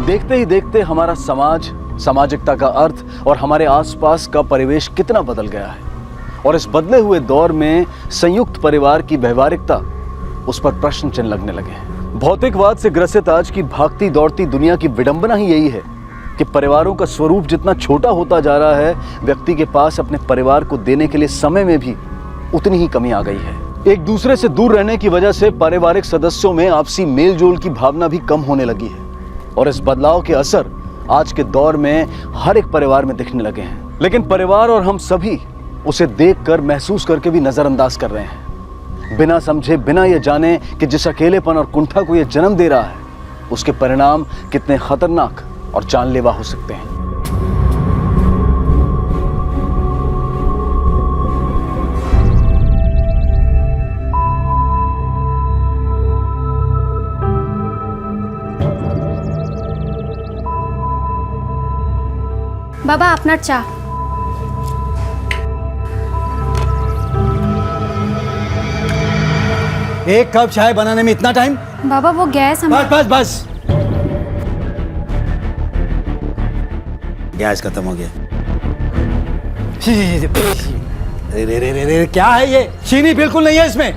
देखते ही देखते हमारा समाज, सामाजिकता का अर्थ और हमारे आसपास का परिवेश कितना बदल गया है। और इस बदले हुए दौर में संयुक्त परिवार की व्यवहारिकता, उस पर प्रश्न चिन्ह लगने लगे हैं। भौतिकवाद से ग्रसित आज की भागती दौड़ती दुनिया की विडंबना ही यही है कि परिवारों का स्वरूप जितना छोटा होता जा रहा है, व्यक्ति के पास अपने परिवार को देने के लिए समय में भी उतनी ही कमी आ गई है। एक दूसरे से दूर रहने की वजह से पारिवारिक सदस्यों में आपसी मेल जोल की भावना भी कम होने लगी है और इस बदलाव के असर आज के दौर में हर एक परिवार में दिखने लगे हैं। लेकिन परिवार और हम सभी उसे देखकर, महसूस करके भी नजरअंदाज कर रहे हैं, बिना समझे, बिना ये जाने कि जिस अकेलेपन और कुंठा को ये जन्म दे रहा है, उसके परिणाम कितने खतरनाक और जानलेवा हो सकते हैं। बाबा अपना चाह। एक कप चाय बनाने में इतना टाइम? बाबा वो गैस बस बस बस, गैस खत्म हो गया। रे रे रे रे रे, क्या है ये? चीनी बिल्कुल नहीं है इसमें।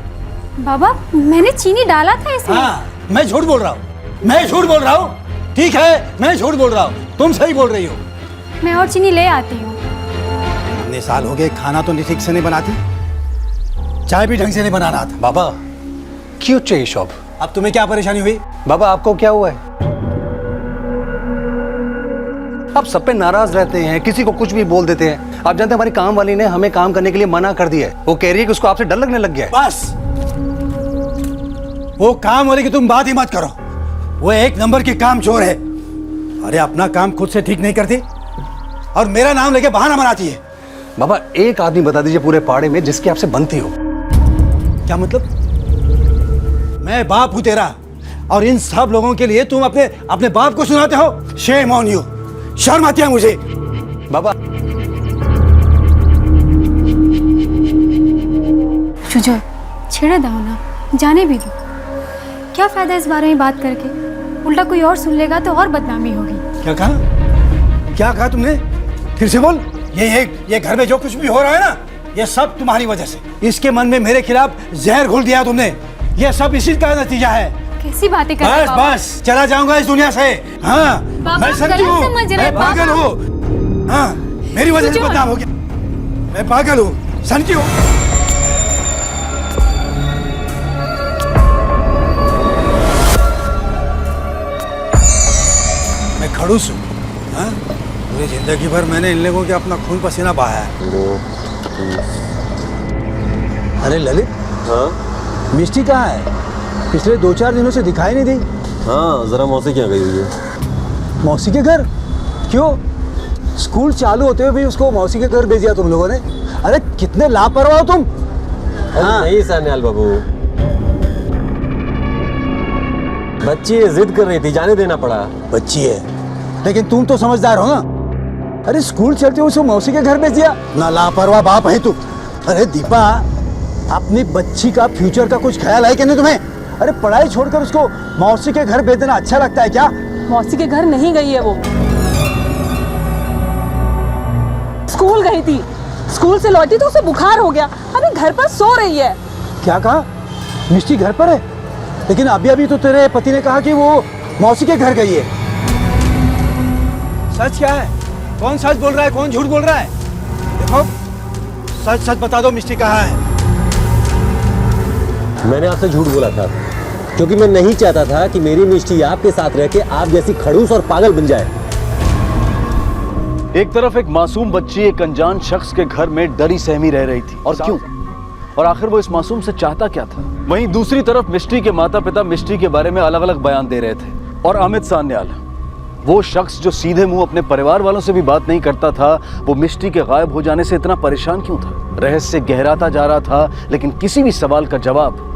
बाबा मैंने चीनी डाला था इसमें। हाँ, मैं झूठ बोल रहा हूँ, मैं झूठ बोल रहा हूँ। ठीक है, मैं झूठ बोल रहा हूँ, तुम सही बोल रही हो। मैं और चीनी ले आती हूँ। इतने साल हो गए, खाना तो ठीक से नहीं बनाती, चाय भी ढंग से नहीं बनाना आता। बाबा क्यों चाहिए शॉप? अब तुम्हें क्या परेशानी हुई? बाबा आपको क्या हुआ है? आप सब पे नाराज रहते हैं, किसी को कुछ भी बोल देते हैं। आप जानते हैं हमारी काम वाली ने हमें काम करने के लिए मना कर दिया है। वो कह रही है कि उसको आपसे डर लगने लग गया है। बस, वो काम वाली की तुम बात ही मत करो, वो एक नंबर की काम चोर है। अरे अपना काम खुद से ठीक नहीं करती और मेरा नाम लेके बहाना बनाती है। बाबा एक आदमी बता दीजिए पूरे पाड़े में जिसकी आपसे बनती हो। क्या मतलब? मैं बाप हूं तेरा और इन सब लोगों के लिए तुम अपने बाप को सुनाते हो? शेम ऑन यू, शर्म आती है मुझे। बाबा शुजो छेड़े दो ना, जाने भी दो। क्या फायदा इस बारे में बात करके? उल्टा कोई और सुन लेगा तो और बदनामी होगी। क्या कहा? क्या कहा तुमने? फिर से बोल। ये घर में जो कुछ भी हो रहा है ना, ये सब तुम्हारी वजह से। इसके मन में मेरे खिलाफ जहर घोल दिया तुमने। ये सब इसी का नतीजा है। कैसी बातें कर रहे हो? बस बस, चला जाऊंगा इस दुनिया से। हाँ, मैं समझू हूँ, मैं पागल हूँ। हाँ, मेरी वजह से बदनाम हो गया। मैं पागल हूँ, समझी हूँ। मैं खड़ूस हूँ। हाँ, पूरी जिंदगी भर मैंने इन लोगों के अपना खून पसीना बहाया है। अरे ललित, हाँ मिष्टी कहाँ है? पिछले 2-4 दिनों से दिखाई नहीं दी। हाँ, जरा मौसी क्या गई हुई है। मौसी के घर? क्यों? स्कूल चालू होते हुए भी उसको मौसी के घर भेज दिया तुम लोगों ने? अरे कितने लापरवाह हो तुम। हाँ। नहीं सान्याल बाबू, बच्ची जिद कर रही थी, जाने देना पड़ा। बच्ची है लेकिन तुम तो समझदार हो ना। अरे स्कूल चलते हुए उसको मौसी के घर भेज दिया ना। लापरवाह बाप है तू। अरे दीपा, अपनी बच्ची का फ्यूचर का कुछ ख्याल है कि नहीं तुम्हें? अरे पढ़ाई छोड़कर उसको मौसी के घर भेज देना अच्छा लगता है क्या? मौसी के घर नहीं गई है वो, स्कूल गई थी। स्कूल से लौटी तो उसे बुखार हो गया, अभी घर पर सो रही है। क्या कहा? मिष्टी घर पर है? लेकिन अभी तो तेरे पति ने कहा कि वो मौसी के घर गई है। सच क्या है? कौन सच बोल रहा है, कौन झूठ बोल रहा है? देखो, सच सच बता दो, मिष्टी कहाँ है? मैंने आपसे झूठ बोला था क्योंकि मैं नहीं चाहता था कि मेरी मिष्टी आपके साथ रह के आप जैसी खड़ूस और पागल बन जाए। एक तरफ एक मासूम बच्ची एक अनजान शख्स के घर में डरी सहमी रह रही थी, और क्यों? और आखिर वो इस मासूम से चाहता क्या था? वहीं दूसरी तरफ मिष्टी के माता पिता मिष्टी के बारे में अलग अलग बयान दे रहे थे। और अमित सान्याल, वो शख्स जो सीधे मुंह अपने परिवार वालों से भी बात नहीं करता था, वो मिष्टी के गायब हो जाने से इतना परेशान क्यों था? रहस्य गहराता जा रहा था, लेकिन किसी भी सवाल का जवाब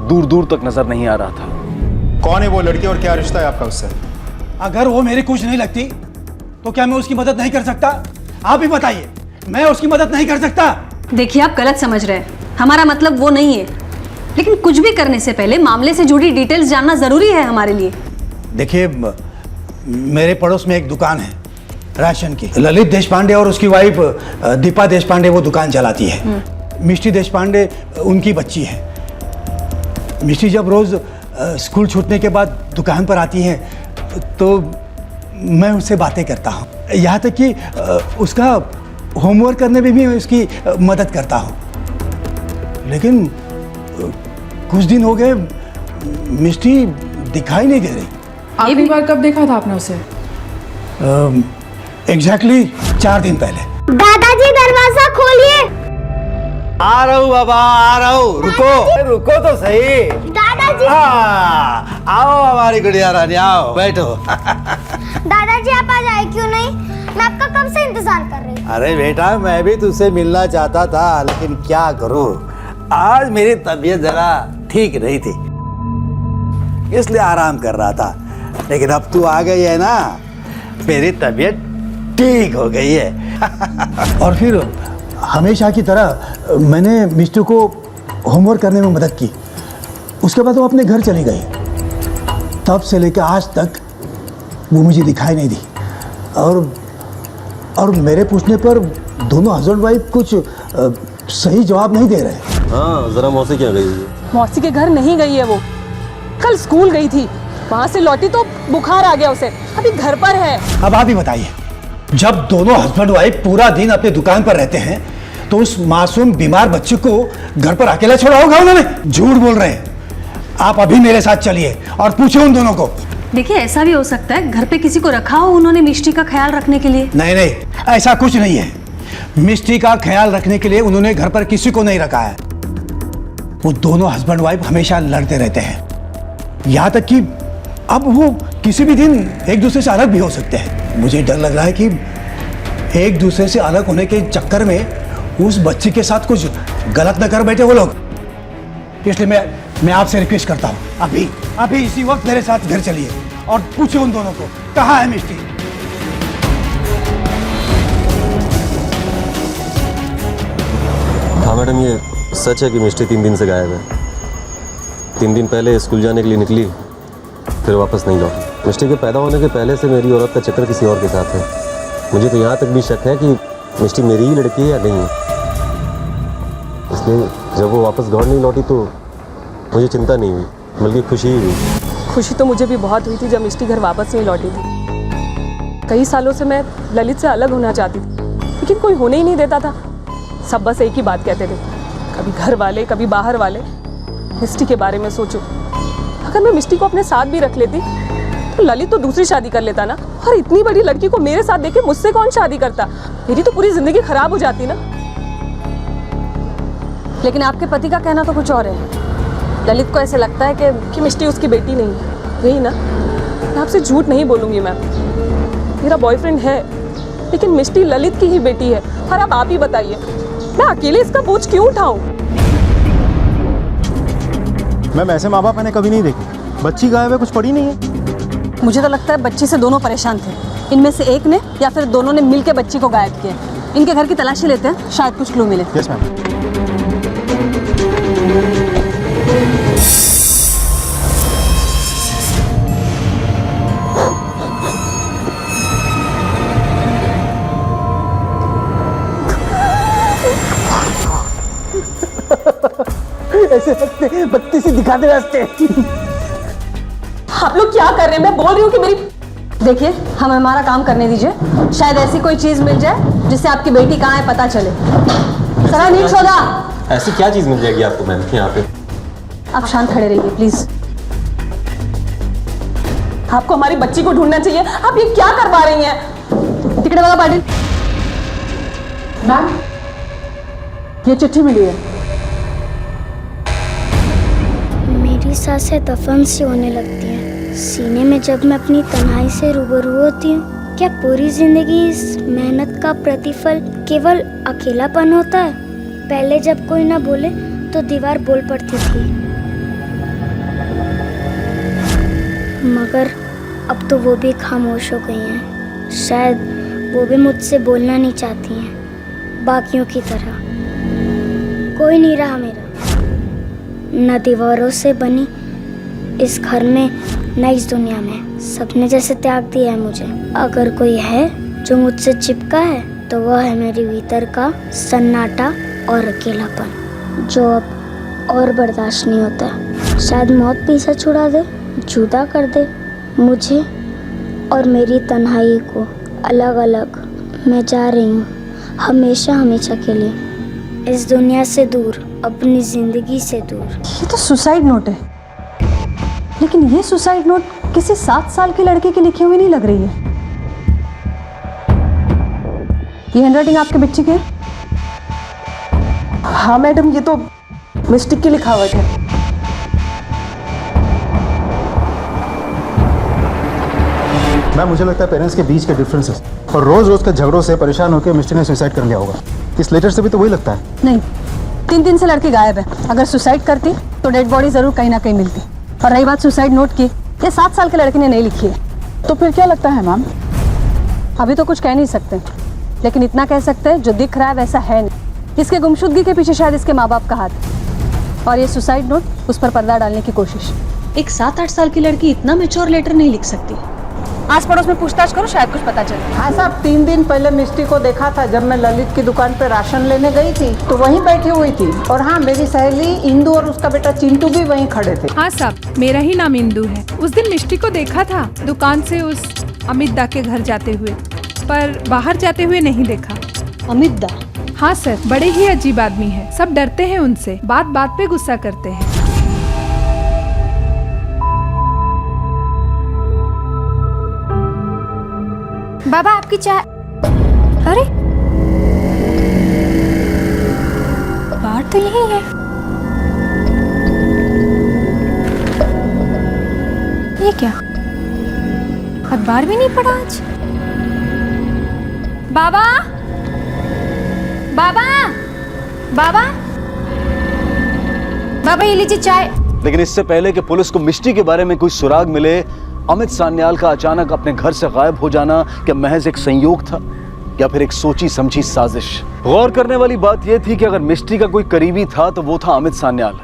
दूर दूर तक नजर नहीं आ रहा था। कौन है वो लड़की और क्या रिश्ता है आपका उससे? अगर वो मेरी कुछ नहीं लगती तो क्या मैं उसकी मदद नहीं कर सकता? आप ही बताइए, मैं उसकी मदद नहीं कर सकता? देखिए आप गलत समझ रहे हैं, हमारा मतलब वो नहीं है, लेकिन कुछ भी करने से पहले मामले से जुड़ी डिटेल्स जानना जरूरी है हमारे लिए। देखिए, मेरे पड़ोस में एक दुकान है राशन की। ललित देशपांडे और उसकी वाइफ दीपा देशपांडे वो दुकान चलाती है। मिष्टी देशपांडे उनकी बच्ची है। मिष्टी जब रोज़ स्कूल छूटने के बाद दुकान पर आती है तो मैं उससे बातें करता हूँ, यहाँ तक कि उसका होमवर्क करने में भी मैं उसकी मदद करता हूँ। लेकिन कुछ दिन हो गए मिष्टी दिखाई नहीं दे रही। आखिरी बार कब देखा था आपने उसे? एग्जैक्टली 4 दिन पहले। दादाजी दरवाजा खोलिए। आ रहा हूँ बाबा, आ रहा हूँ। रुको तो सही। दादाजी। आओ हमारी गुड़िया रानी, आओ बैठो। दादाजी आप आज आए क्यों नहीं? मैं आपका कब से इंतजार कर रही हूँ। अरे बेटा, मैं भी तुझसे मिलना चाहता था, लेकिन क्या करूँ, आज मेरी तबीयत जरा ठीक नहीं थी, इसलिए आराम कर रहा था। लेकिन अब तू आ गई है ना, मेरी तबीयत ठीक हो गई है। और फिर हमेशा की तरह मैंने मिष्टी को होमवर्क करने में मदद की। उसके बाद वो अपने घर चली गई। तब से लेकर आज तक वो मुझे दिखाई नहीं दी। और मेरे पूछने पर दोनों हस्बैंड वाइफ कुछ सही जवाब नहीं दे रहे। हाँ, जरा मौसी क्या गई है? मौसी के घर नहीं गई है वो, कल स्कूल गई थी, वहां से लौटी तो बुखार आ गया उसे, अभी घर पर है। अब आप ही बताइए, जब दोनों हस्बैंड वाइफ पूरा दिन अपनी दुकान पर रहते हैं तो उस मासूम बीमार बच्चे को घर पर अकेला छोड़ा होगा उन्होंने? झूठ बोल रहे हैं। आप अभी मेरे साथ चलिए और पूछो उन दोनों को। देखिए, ऐसा भी हो सकता है घर पे किसी को रखा हो उन्होंने मिष्टी का ख्याल रखने के लिए। नहीं, ऐसा कुछ नहीं है। मिष्टी का ख्याल रखने के लिए उन्होंने घर पर किसी को नहीं रखा है। वो दोनों हस्बैंड वाइफ हमेशा लड़ते रहते हैं, यहाँ तक कि अब वो किसी भी दिन एक दूसरे से अलग भी हो सकते हैं। मुझे डर लग रहा है कि एक दूसरे से अलग होने के चक्कर में उस बच्ची के साथ कुछ गलत न कर बैठे वो लोग। इसलिए मैं आपसे रिक्वेस्ट करता हूँ, अभी इसी वक्त मेरे साथ घर चलिए और पूछो उन दोनों को कहाँ है मिष्टी। हाँ मैडम, ये सच है कि मिष्टी 3 दिन से गायब है। 3 दिन पहले स्कूल जाने के लिए निकली, फिर वापस नहीं लौटी। मिष्टी के पैदा होने के पहले से मेरी औरत का चक्कर किसी और के साथ है। मुझे तो यहाँ तक भी शक है कि मिष्टी मेरी ही लड़की है या नहीं है। इसलिए जब वो वापस घर नहीं लौटी तो मुझे चिंता नहीं हुई, बल्कि खुशी ही हुई। खुशी तो मुझे भी बहुत हुई थी जब मिष्टी घर वापस नहीं लौटी थी। कई सालों से मैं ललित से अलग होना चाहती थी, लेकिन कोई होने ही नहीं देता था। सब बस एक ही बात कहते थे, कभी घर वाले कभी बाहर वाले, मिष्टी के बारे में सोचो। अगर मैं मिष्टी को अपने साथ भी रख लेती तो ललित तो दूसरी शादी कर लेता ना, और इतनी बड़ी लड़की को मेरे साथ देखे मुझसे कौन शादी करता? मेरी तो पूरी जिंदगी खराब हो जाती ना। लेकिन आपके पति का कहना तो कुछ और है। ललित को ऐसे लगता है कि मिष्टी उसकी बेटी नहीं है, यही ना? मैं आपसे झूठ नहीं बोलूंगी मैम, मेरा बॉयफ्रेंड है, लेकिन मिष्टी ललित की ही बेटी है। और अब आप ही बताइए, मैं अकेले इसका बोझ क्यों उठाऊं? मैम, ऐसे माँ बाप मैंने कभी नहीं देखे। बच्ची गायब है, कुछ पड़ी नहीं है। मुझे तो लगता है बच्ची से दोनों परेशान थे। इनमें से एक ने या फिर दोनों ने मिलकर बच्ची को गायब किया। इनके घर की तलाशी लेते हैं, शायद कुछ क्लू मिले। Yes ma'am. ऐसे बत्ती सी दिखाते रास्ते। आप लोग क्या कर रहे हैं? मैं बोल रही हूँ कि मेरी... देखिए, हमें हमारा काम करने दीजिए। शायद ऐसी कोई चीज मिल जाए जिससे आपकी बेटी कहाँ है पता चले। सरा नीट सोदा। ऐसी क्या चीज़ मिल जाएगी आपको मैम यहाँ पे? आप शांत खड़े रहिए प्लीज। आपको हमारी बच्ची को ढूंढना चाहिए। आप ये क्या करवा रही हैं? तिकड़े वाला पाटिल। मैम, ये चिट्ठी मिली है। मेरी सांसें दफन सी होने लगती हैं सीने में जब मैं अपनी तन्हाई से रूबरू होती हूँ। क्या पूरी जिंदगी इस मेहनत का प्रतिफल केवल अकेलापन होता है? पहले जब कोई ना बोले तो दीवार बोल पड़ती थी, मगर अब तो वो भी खामोश हो गई हैं। शायद वो भी मुझसे बोलना नहीं चाहती हैं, बाकियों की तरह। कोई नहीं रहा मेरा, न दीवारों से बनी इस घर में न इस दुनिया में। सपने जैसे त्याग दिया है मुझे। अगर कोई है जो मुझसे चिपका है तो वह है मेरे भीतर का सन्नाटा और अकेलापन, जो अब और बर्दाश्त नहीं होता। शायद मौत पीछा छुड़ा दे, जुदा कर दे मुझे और मेरी तन्हाई को। अलग अलग मैं जा रही हूँ, हमेशा हमेशा के लिए, इस दुनिया से दूर, अपनी जिंदगी से दूर। ये तो सुसाइड नोट है, लेकिन ये सुसाइड नोट किसी 7 साल की लड़के की लिखी हुई नहीं लग रही है। ये हैंडराइटिंग आपके बच्चे की है? हाँ मैडम, ये तो मिस्टेक की लिखावट है। मैम मुझे लगता है पेरेंट्स के बीच के डिफरेंसेस और रोज रोज के झगड़ों से परेशान होकर मिस्टी ने सुसाइड कर लिया होगा। इस लेटर से भी तो वही लगता है। नहीं, 3 दिन से लड़की गायब है। अगर सुसाइड करती तो डेड बॉडी जरूर कहीं ना कहीं मिलती। और रही बात सुसाइड नोट की, ये 7 साल के लड़के ने नहीं लिखी है। तो फिर क्या लगता है मैम? अभी तो कुछ कह नहीं सकते, लेकिन इतना कह सकते हैं जो दिख रहा है वैसा है नहीं। इसके गुमशुदगी के पीछे शायद इसके माँ बाप का हाथ है, और ये सुसाइड नोट उस पर पर्दा डालने की कोशिश। एक 7-8 साल की लड़की इतना मैच्योर लेटर नहीं लिख सकती। आस पड़ोस में पूछताछ करो, शायद कुछ पता चले। हाँ साहब, 3 दिन पहले मिस्टी को देखा था जब मैं ललित की दुकान पे राशन लेने गई थी, तो वहीं बैठी हुई थी। और हाँ, मेरी सहेली इंदू और उसका बेटा चिंटू भी वहीं खड़े थे। हाँ साहब, मेरा ही नाम इंदू है। उस दिन मिष्टी को देखा था दुकान से उस अमित दा के घर जाते हुए, पर बाहर जाते हुए नहीं देखा। अमित दा? हाँ सर, बड़े ही अजीब आदमी है। सब डरते हैं उनसे, बात बात पे गुस्सा करते हैं। बाबा आपकी चाय। अरे बाहर तो यही है। ये क्या, अखबार भी नहीं पढ़ा आज। बाबा बाबा बाबा बाबा, ये लीजिए चाय। लेकिन इससे पहले कि पुलिस को मिष्टी के बारे में कोई सुराग मिले, अमित सान्याल का अचानक अपने घर से गायब हो जाना क्या महज एक संयोग था या फिर एक सोची समझी साजिश? गौर करने वाली बात यह थी कि अगर मिष्टी का कोई करीबी था तो वो था अमित सान्याल।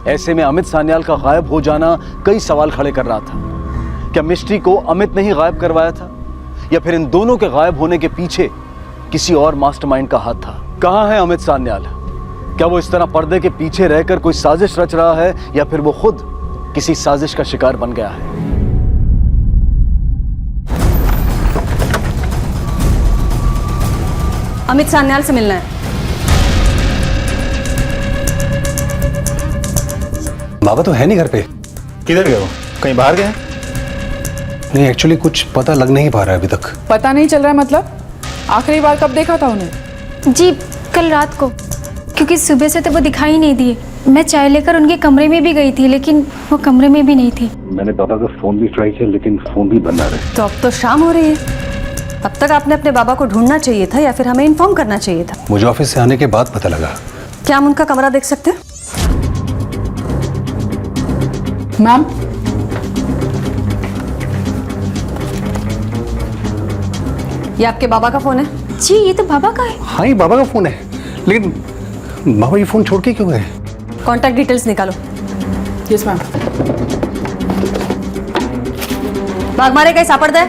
ऐसे में अमित सान्याल का गायब हो जाना कई सवाल खड़े कर रहा था। क्या मिष्टी को अमित ने ही गायब करवाया था, या फिर इन दोनों के गायब होने के पीछे किसी और मास्टरमाइंड का हाथ था? कहाँ है अमित सान्याल? क्या वो इस तरह पर्दे के पीछे रहकर कोई साजिश रच रहा है, या फिर वो खुद किसी साजिश का शिकार बन गया है? अमित सान्याल से मिलना है। बाबा तो है नहीं घर पे। किधर गए वो? कहीं बाहर गए? नहीं, एक्चुअली कुछ पता लग नहीं पा रहा है अभी तक। पता नहीं चल रहा है मतलब? आखिरी बार कब देखा था उन्हें? जी कल रात को, क्योंकि सुबह से तो वो दिखाई नहीं दिए। मैं चाय लेकर उनके कमरे में भी गई थी, लेकिन वो कमरे में भी नहीं थी। मैंने पापा का फोन भी ट्राई किया, लेकिन फोन भी बंद आ रहा है। तो अब तो शाम हो रही है। अब तक आपने अपने बाबा को ढूंढना चाहिए था, या फिर हमें इन्फॉर्म करना चाहिए था। मुझे ऑफिस से आने के बाद पता लगा। क्या हम उनका कमरा देख सकते हैं? मैम, ये आपके बाबा का फोन है? जी ये तो बाबा का है। हाँ, ये बाबा का फोन है, लेकिन बाबा ये फोन छोड़ के क्यों गए? कॉन्टैक्ट डिटेल्स निकालो। Yes ma'am. बागमारे कहीं सापड़ दे।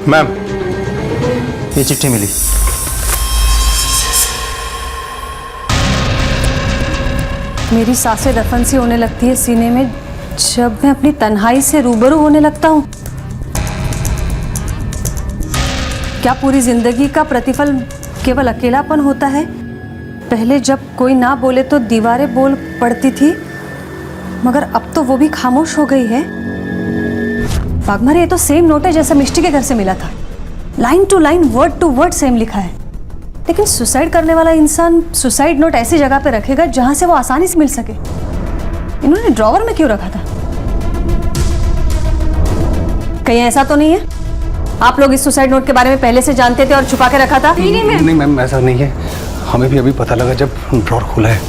मैम ये चिट्ठी मिली। मेरी सांसें दफन सी होने लगती है सीने में जब मैं अपनी तन्हाई से रूबरू होने लगता हूँ। क्या पूरी जिंदगी का प्रतिफल केवल अकेलापन होता है? पहले जब कोई ना बोले तो दीवारें बोल पड़ती थी, मगर अब तो वो भी खामोश हो गई है। बागमारे, ये तो सेम नोट है जैसा मिष्टी के घर से मिला था। Line to line, word to word same लिखा है। लेकिन सुसाइड करने वाला इंसान सुसाइड नोट ऐसी जगह पे रखेगा जहां से वो आसानी से मिल सके। इन्होंने ड्रॉवर में क्यों रखा था? कहीं ऐसा तो नहीं है आप लोग इस सुसाइड नोट के बारे में पहले से जानते थे और छुपा के रखा था? नहीं मैम, ऐसा नहीं है। हमें भी अभी पता लगा जब ड्रॉर खुला है।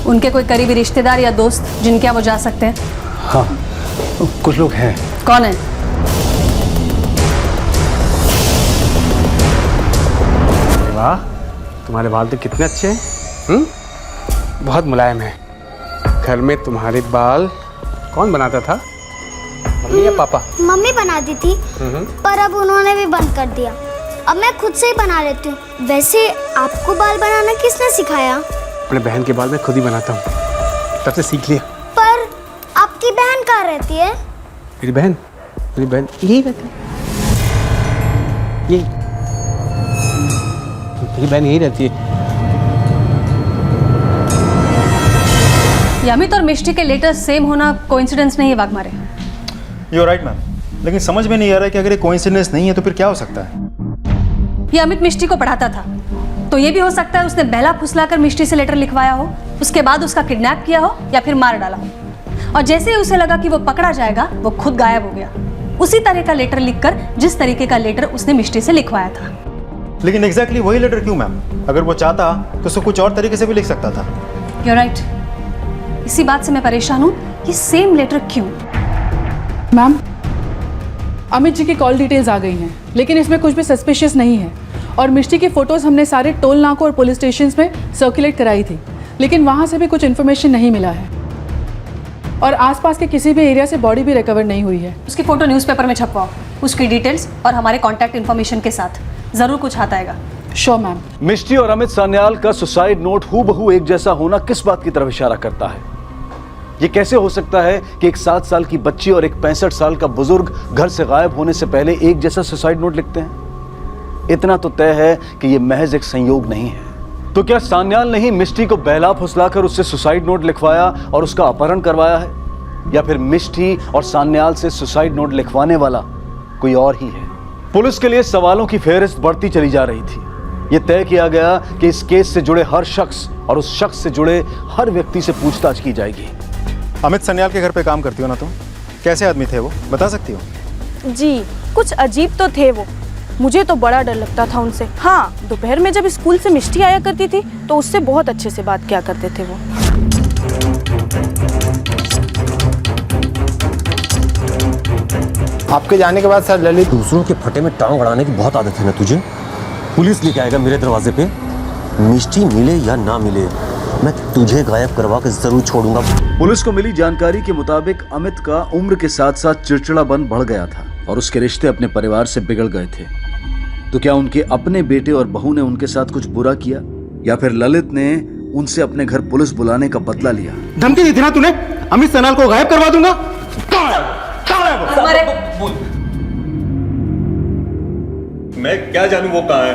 उनके कोई करीबी रिश्तेदार या दोस्त जिनके यहाँ वो जा सकते हैं? हाँ, कुछ लोग हैं। कौन है? वाह, तुम्हारे बाल तो कितने अच्छे हैं। बहुत मुलायम है। घर में तुम्हारे बाल कौन बनाता था? मम्मी या पापा? मम्मी बनाती थी, पर अब उन्होंने भी बंद कर दिया। अब मैं खुद से ही बना लेती हूँ। वैसे आपको बाल बनाना किसने सिखाया? अपने बहन के बाल मैं खुद ही बनाता हूँ, तब से सीख लिया। पर आपकी बहन कहाँ रहती है? मेरी बहन यही रहती है। मेरी बहन यही रहती है। ये अमित और मिष्टी के लेटर सेम होना कोइंसिडेंस नहीं है वाघमारे। यू राइट मैम, लेकिन समझ में नहीं आ रहा है कि अगर ये कोइंसिडेंस नहीं है तो फिर क्या हो सकता है? ये अमित मिष्टी को पढ़ाता था, तो ये भी हो सकता है उसने बहला फुसलाकर मिष्टी से लेटर लिखवाया हो, उसके बाद उसका किडनैप किया हो या फिर मार डाला हो, और जैसे ही उसे लगा कि वो पकड़ा जाएगा वो खुद गायब हो गया, उसी तरह का लेटर लिखकर जिस तरीके का लेटर उसने मिष्टी से लिखवाया था। लेकिन एग्जैक्टली वही लेटर क्यों मैम? अगर वो चाहता तो उसको कुछ और तरीके से भी लिख सकता था। You're right. इसी बात से मैं परेशान हूँ कि सेम लेटर क्यों? मैम, अमित जी की कॉल डिटेल्स आ गई हैं, लेकिन इसमें कुछ भी सस्पिशियस नहीं है। और मिष्टी की फ़ोटोज़ हमने सारे टोल नाकों और पुलिस स्टेशन में सर्कुलेट कराई थी, लेकिन वहाँ से भी कुछ इन्फॉर्मेशन नहीं मिला है। और आसपास के किसी भी एरिया से बॉडी भी रिकवर नहीं हुई है। उसकी फ़ोटो न्यूज़पेपर में छपवाओ, उसकी डिटेल्स और हमारे कॉन्टैक्ट इन्फॉर्मेशन के साथ। ज़रूर कुछ हाथ आएगा। Sure ma'am. मिष्टी और अमित सान्याल का सुसाइड नोट हूबहू एक जैसा होना किस बात की तरफ इशारा करता है? ये कैसे हो सकता है कि एक 7 साल की बच्ची और एक 65 साल का बुजुर्ग घर से गायब होने से पहले एक जैसा सुसाइड नोट लिखते हैं? इतना तो तय है कि ये महज एक संयोग नहीं है। तो क्या सान्याल ने ही मिष्टी को बहला फुसलाकर उससे सुसाइड नोट लिखवाया और उसका अपहरण करवाया है, या फिर मिष्टी और सान्याल से सुसाइड नोट लिखवाने वाला कोई और ही है? पुलिस के लिए सवालों की फेहरिस्त बढ़ती चली जा रही थी। यह तय किया गया कि इस केस से जुड़े हर शख्स और उस शख्स से जुड़े हर व्यक्ति से पूछताछ की जाएगी। अमित सान्याल के घर पे काम करती हो ना तुम? कैसे आदमी थे वो, बता सकती हो? जी, कुछ अजीब तो थे वो। मुझे तो बड़ा डर लगता था उनसे। हाँ, दोपहर में जब स्कूल से मिष्टी आया करती थी तो उससे बहुत अच्छे से बात किया करते थे वो। आपके जाने के बाद सर ललित, दूसरों के फटे में टांग अड़ाने की बहुत आदत है ना तुझे? पुलिस लेके आएगा मेरे दरवाजे पे, मिष्टी मिले या ना मिले मैं तुझे गायब करवा के जरूर छोड़ूंगा। पुलिस को मिली जानकारी के मुताबिक अमित का उम्र के साथ साथ चिड़चिड़ापन बढ़ गया था और उसके रिश्ते अपने परिवार से बिगड़ गए थे। तो क्या उनके अपने बेटे और बहू ने उनके साथ कुछ बुरा किया, या फिर ललित ने उनसे अपने घर पुलिस बुलाने का बदला लिया? धमकी दी थी ना तूने, अमित सान्याल को गायब करवा दूंगा। मैं क्या जानूं वो कहाँ है?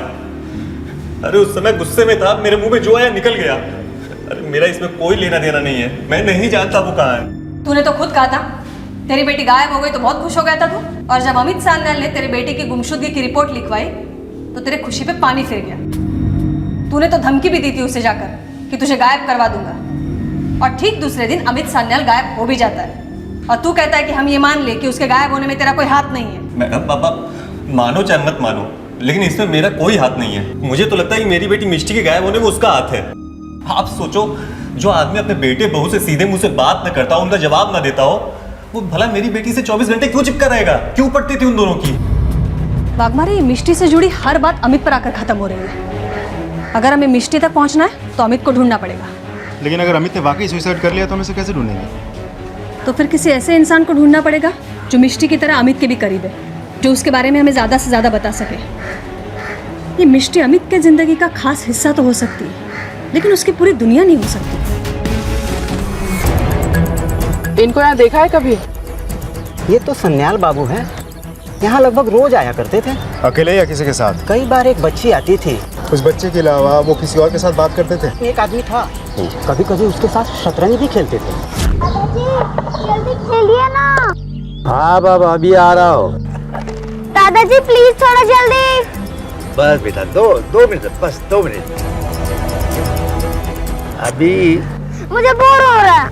अरे उस समय गुस्से में था, मेरे मुंह में जो आया निकल गया। अरे मेरा इसमें कोई लेना देना नहीं है, मैं नहीं जानता वो कहाँ है। तूने तो खुद कहा था तेरी बेटी गायब हो गई तो बहुत खुश हो गया था तू, और जब अमित सान्याल ने तेरे बेटे की गुमशुदगी की रिपोर्ट लिखवाई तो तेरे खुशी पे पानी फिर गया। तूने तो धमकी भी दी थी उसे जाकर कि तुझे गायब करवा दूंगा, और ठीक दूसरे दिन अमित सान्याल गायब हो भी जाता है और तू कहता है कि हम ये मान ले कि उसके गायब होने में तेरा कोई हाथ नहीं है। पापा मानो चाहे मत मानो, लेकिन इसमें मेरा कोई हाथ नहीं है। मुझे तो लगता है कि मेरी बेटी मिष्टी के गायब होने में उसका हाथ है। आप सोचो, जो आदमी अपने बेटे बहू से सीधे मुंह से बात न करता हो, उनका जवाब ना देता हो, वो भला मेरी बेटी से 24 घंटे क्यों चिपका रहेगा? क्यों पड़ती थी उन दोनों की? वाघमारे, मिष्टी से जुड़ी हर बात अमित पर आकर खत्म हो रही है। अगर हमें मिष्टी तक पहुंचना है तो अमित को ढूंढना पड़ेगा। लेकिन अगर अमित ने वाकई सुसाइड कर लिया तो हम इसे कैसे ढूंढेंगे? तो फिर किसी ऐसे इंसान को ढूंढना पड़ेगा जो मिष्टी की तरह अमित के भी करीब है, जो उसके बारे में हमें ज़्यादा से ज़्यादा बता सके। ये मिष्टी अमित के ज़िंदगी का खास हिस्सा तो हो सकती है, लेकिन उसकी पूरी दुनिया नहीं हो सकती। इनको यहाँ देखा है कभी? ये तो सन्याल बाबू हैं, यहाँ लगभग रोज आया करते थे। अकेले या किसी के साथ? कई बार एक बच्ची आती थी। उस बच्चे के अलावा वो किसी और के साथ बात करते थे? एक आदमी था, कभी कभी उसके साथ शतरंज भी खेलते थे। जल्दी खेलिए ना। हाँ बाबा, अभी आ रहा हो। दादाजी प्लीज थोड़ा जल्दी। बस बेटा, दो मिनट, बस 2 मिनट। अभी मुझे बोर हो रहा है।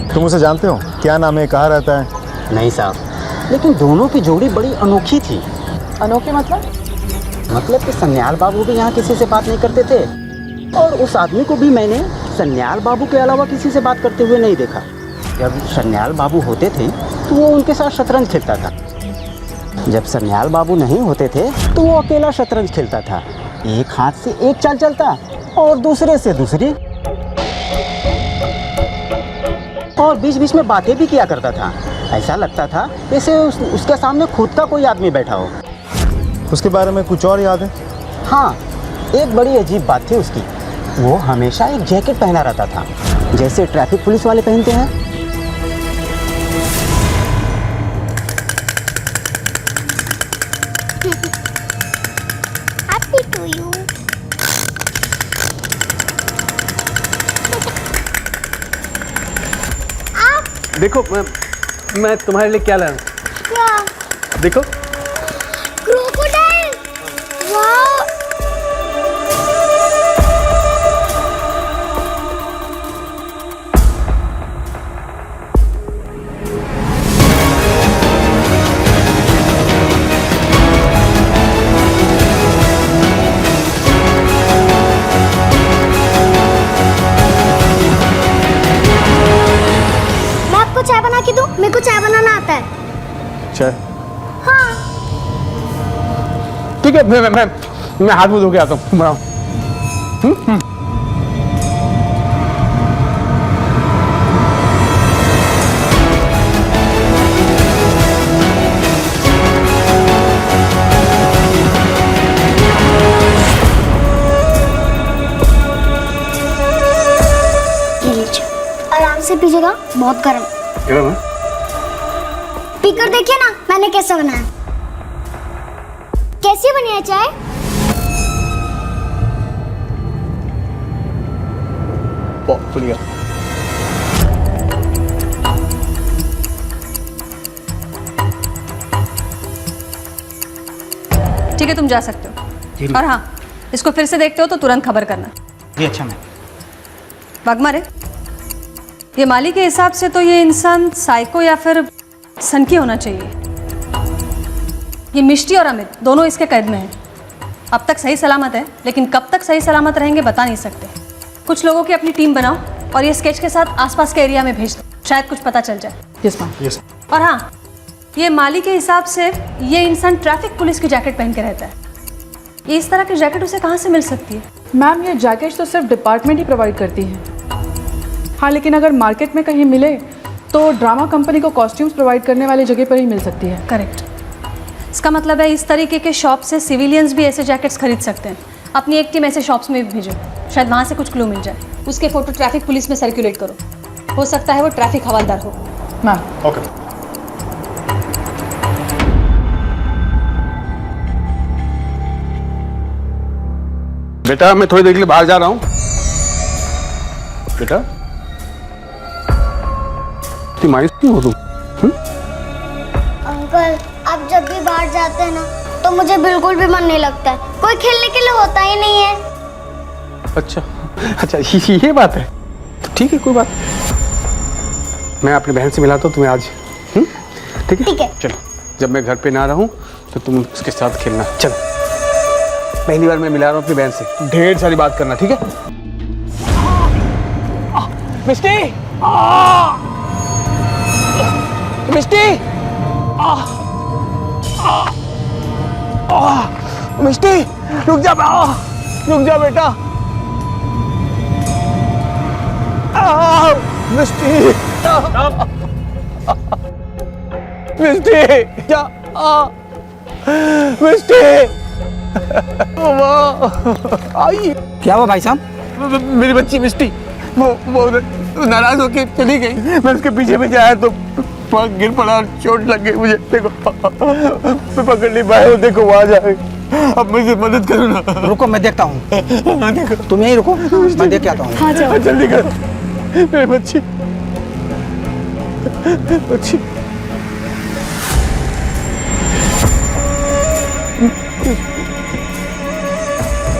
तुम उसे जानते हो? क्या नाम है, कहाँ रहता है? नहीं साहब, लेकिन दोनों की जोड़ी बड़ी अनोखी थी। अनोखी मतलब? मतलब कि सन्याल बाबू भी यहाँ किसी से बात नहीं करते थे, और उस आदमी को भी मैंने सन्याल बाबू के अलावा किसी से बात करते हुए नहीं देखा। जब सन्याल बाबू होते थे तो वो उनके साथ शतरंज खेलता था, जब सन्याल बाबू नहीं होते थे तो वो अकेला शतरंज खेलता था। एक हाथ से एक चाल चलता और दूसरे से दूसरी, और बीच बीच में बातें भी किया करता था। ऐसा लगता था जैसे उसके सामने खुद का कोई आदमी बैठा हो। उसके बारे में कुछ और याद है? हाँ, एक बड़ी अजीब बात थी उसकी। वो हमेशा एक जैकेट पहना रहता था, जैसे ट्रैफिक पुलिस वाले पहनते हैं। Happy to you. देखो मैं तुम्हारे लिए क्या लाया हूँ। क्या? देखो क्रोकोडाइल। वाह। मैं आपको चाय बना के दूं? मेरे को चाय बनाना आता है। चाय? हाँ। ठीक है, मैं हाथ मुंह धो के आता हूँ। बनाओ। ये लीजिए, आराम से पीजिएगा, बहुत गर्म। गरम है? पीकर देखिए ना मैंने कैसे बनाया। कैसी बनी है चाय? बहुत बढ़िया। ठीक है, तुम जा सकते हो। और हाँ, इसको फिर से देखते हो तो तुरंत खबर करना। जी अच्छा मैम। वाघमारे, ये माली के हिसाब से तो ये इंसान साइको या फिर सनकी होना चाहिए। ये मिष्टी और अमित दोनों इसके कैद में हैं। अब तक सही सलामत है, लेकिन कब तक सही सलामत रहेंगे बता नहीं सकते। कुछ लोगों की अपनी टीम बनाओ और ये स्केच के साथ आसपास के एरिया में भेज दो, शायद कुछ पता चल जाए। Yes ma'am. यस। और हाँ, ये माली के हिसाब से ये इंसान ट्रैफिक पुलिस की जैकेट पहन के रहता है। ये इस तरह की जैकेट उसे कहाँ से मिल सकती है? मैम, ये जैकेट तो सिर्फ डिपार्टमेंट ही प्रोवाइड करती है। हाँ, लेकिन अगर मार्केट में कहीं मिले तो ड्रामा कंपनी को कॉस्ट्यूम्स प्रोवाइड करने वाली जगह पर ही मिल सकती है। करेक्ट। इसका मतलब है इस तरीके के शॉप से सिविलियंस भी ऐसे जैकेट्स खरीद सकते हैं। अपनी एक टीम ऐसे शॉप्स में भी भेजो, शायद वहाँ से कुछ क्लू मिल जाए। उसके फोटो ट्रैफिक पुलिस में सर्कुलेट करो, हो सकता है वो ट्रैफिक हवालदार हो। मैम। ओके। बेटा मैं थोड़ी देर के लिए बाहर जा रहा हूँ। बेटा इतनी मायूस क्यों हो तुम? अंकल, आप जब भी बाहर जाते हैं ना तो मुझे बिल्कुल भी मन नहीं लगता है। कोई खेलने के लिए होता ही नहीं है। अच्छा अच्छा, ये बात है। तो ठीक है, कोई बात नहीं। मैं अपनी बहन से मिलाता हूँ तुम्हें आज। ठीक है? ठीक है। चलो, जब मैं घर पे ना रहूँ तो तुम उसके साथ खेलना। चलो, पहली बार मैं मिला रहा हूँ अपनी बहन से, ढेर सारी बात करना। ठीक है? मिस्टी, मिस्टी, मिस्टी, रुक जा बेटा। मिस्टी, मिस्टी, क्या? मिस्टी, आई। क्या हुआ भाई साहब? मेरी बच्ची मिस्टी वो नाराज होके चली गई। मैं उसके पीछे पीछे आया तो गिर पड़ा और चोट लग गई मुझे। देखो मैं पकड़ नहीं पाया। देखो वो आ जाए, अब मुझे मदद करो ना। रुको मैं देखता हूँ। देखो तुम यहीं रुको, मैं देख के आता हूँ। हाँ जाओ। जल्दी करो, मेरी बच्ची बच्ची।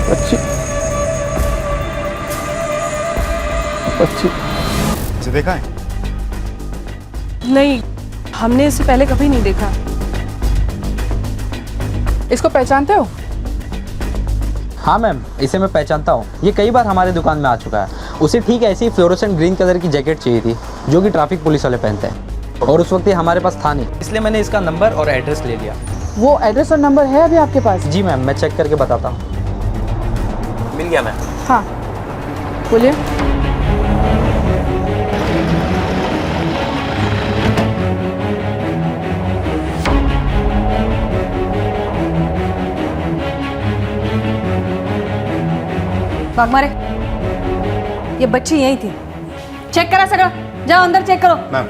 बच्ची बच्ची इसे देखा है? नहीं, हमने इसे पहले कभी नहीं देखा। इसको पहचानते हो? हाँ मैम, इसे मैं पहचानता हूँ। ये कई बार हमारे दुकान में आ चुका है। उसे ठीक ऐसी फ्लोरोसेंट ग्रीन कलर की जैकेट चाहिए थी जो कि ट्रैफिक पुलिस वाले पहनते हैं, और उस वक्त ये हमारे पास था नहीं, इसलिए मैंने इसका नंबर और एड्रेस ले लिया। वो एड्रेस और नंबर है अभी आपके पास? जी मैम, मैं चेक करके बताता हूँ। मिल गया मैम। हाँ, बोलिए। वाघमारे, ये बच्ची यही थी। चेक करा सगळं, जाओ अंदर चेक करो। मैम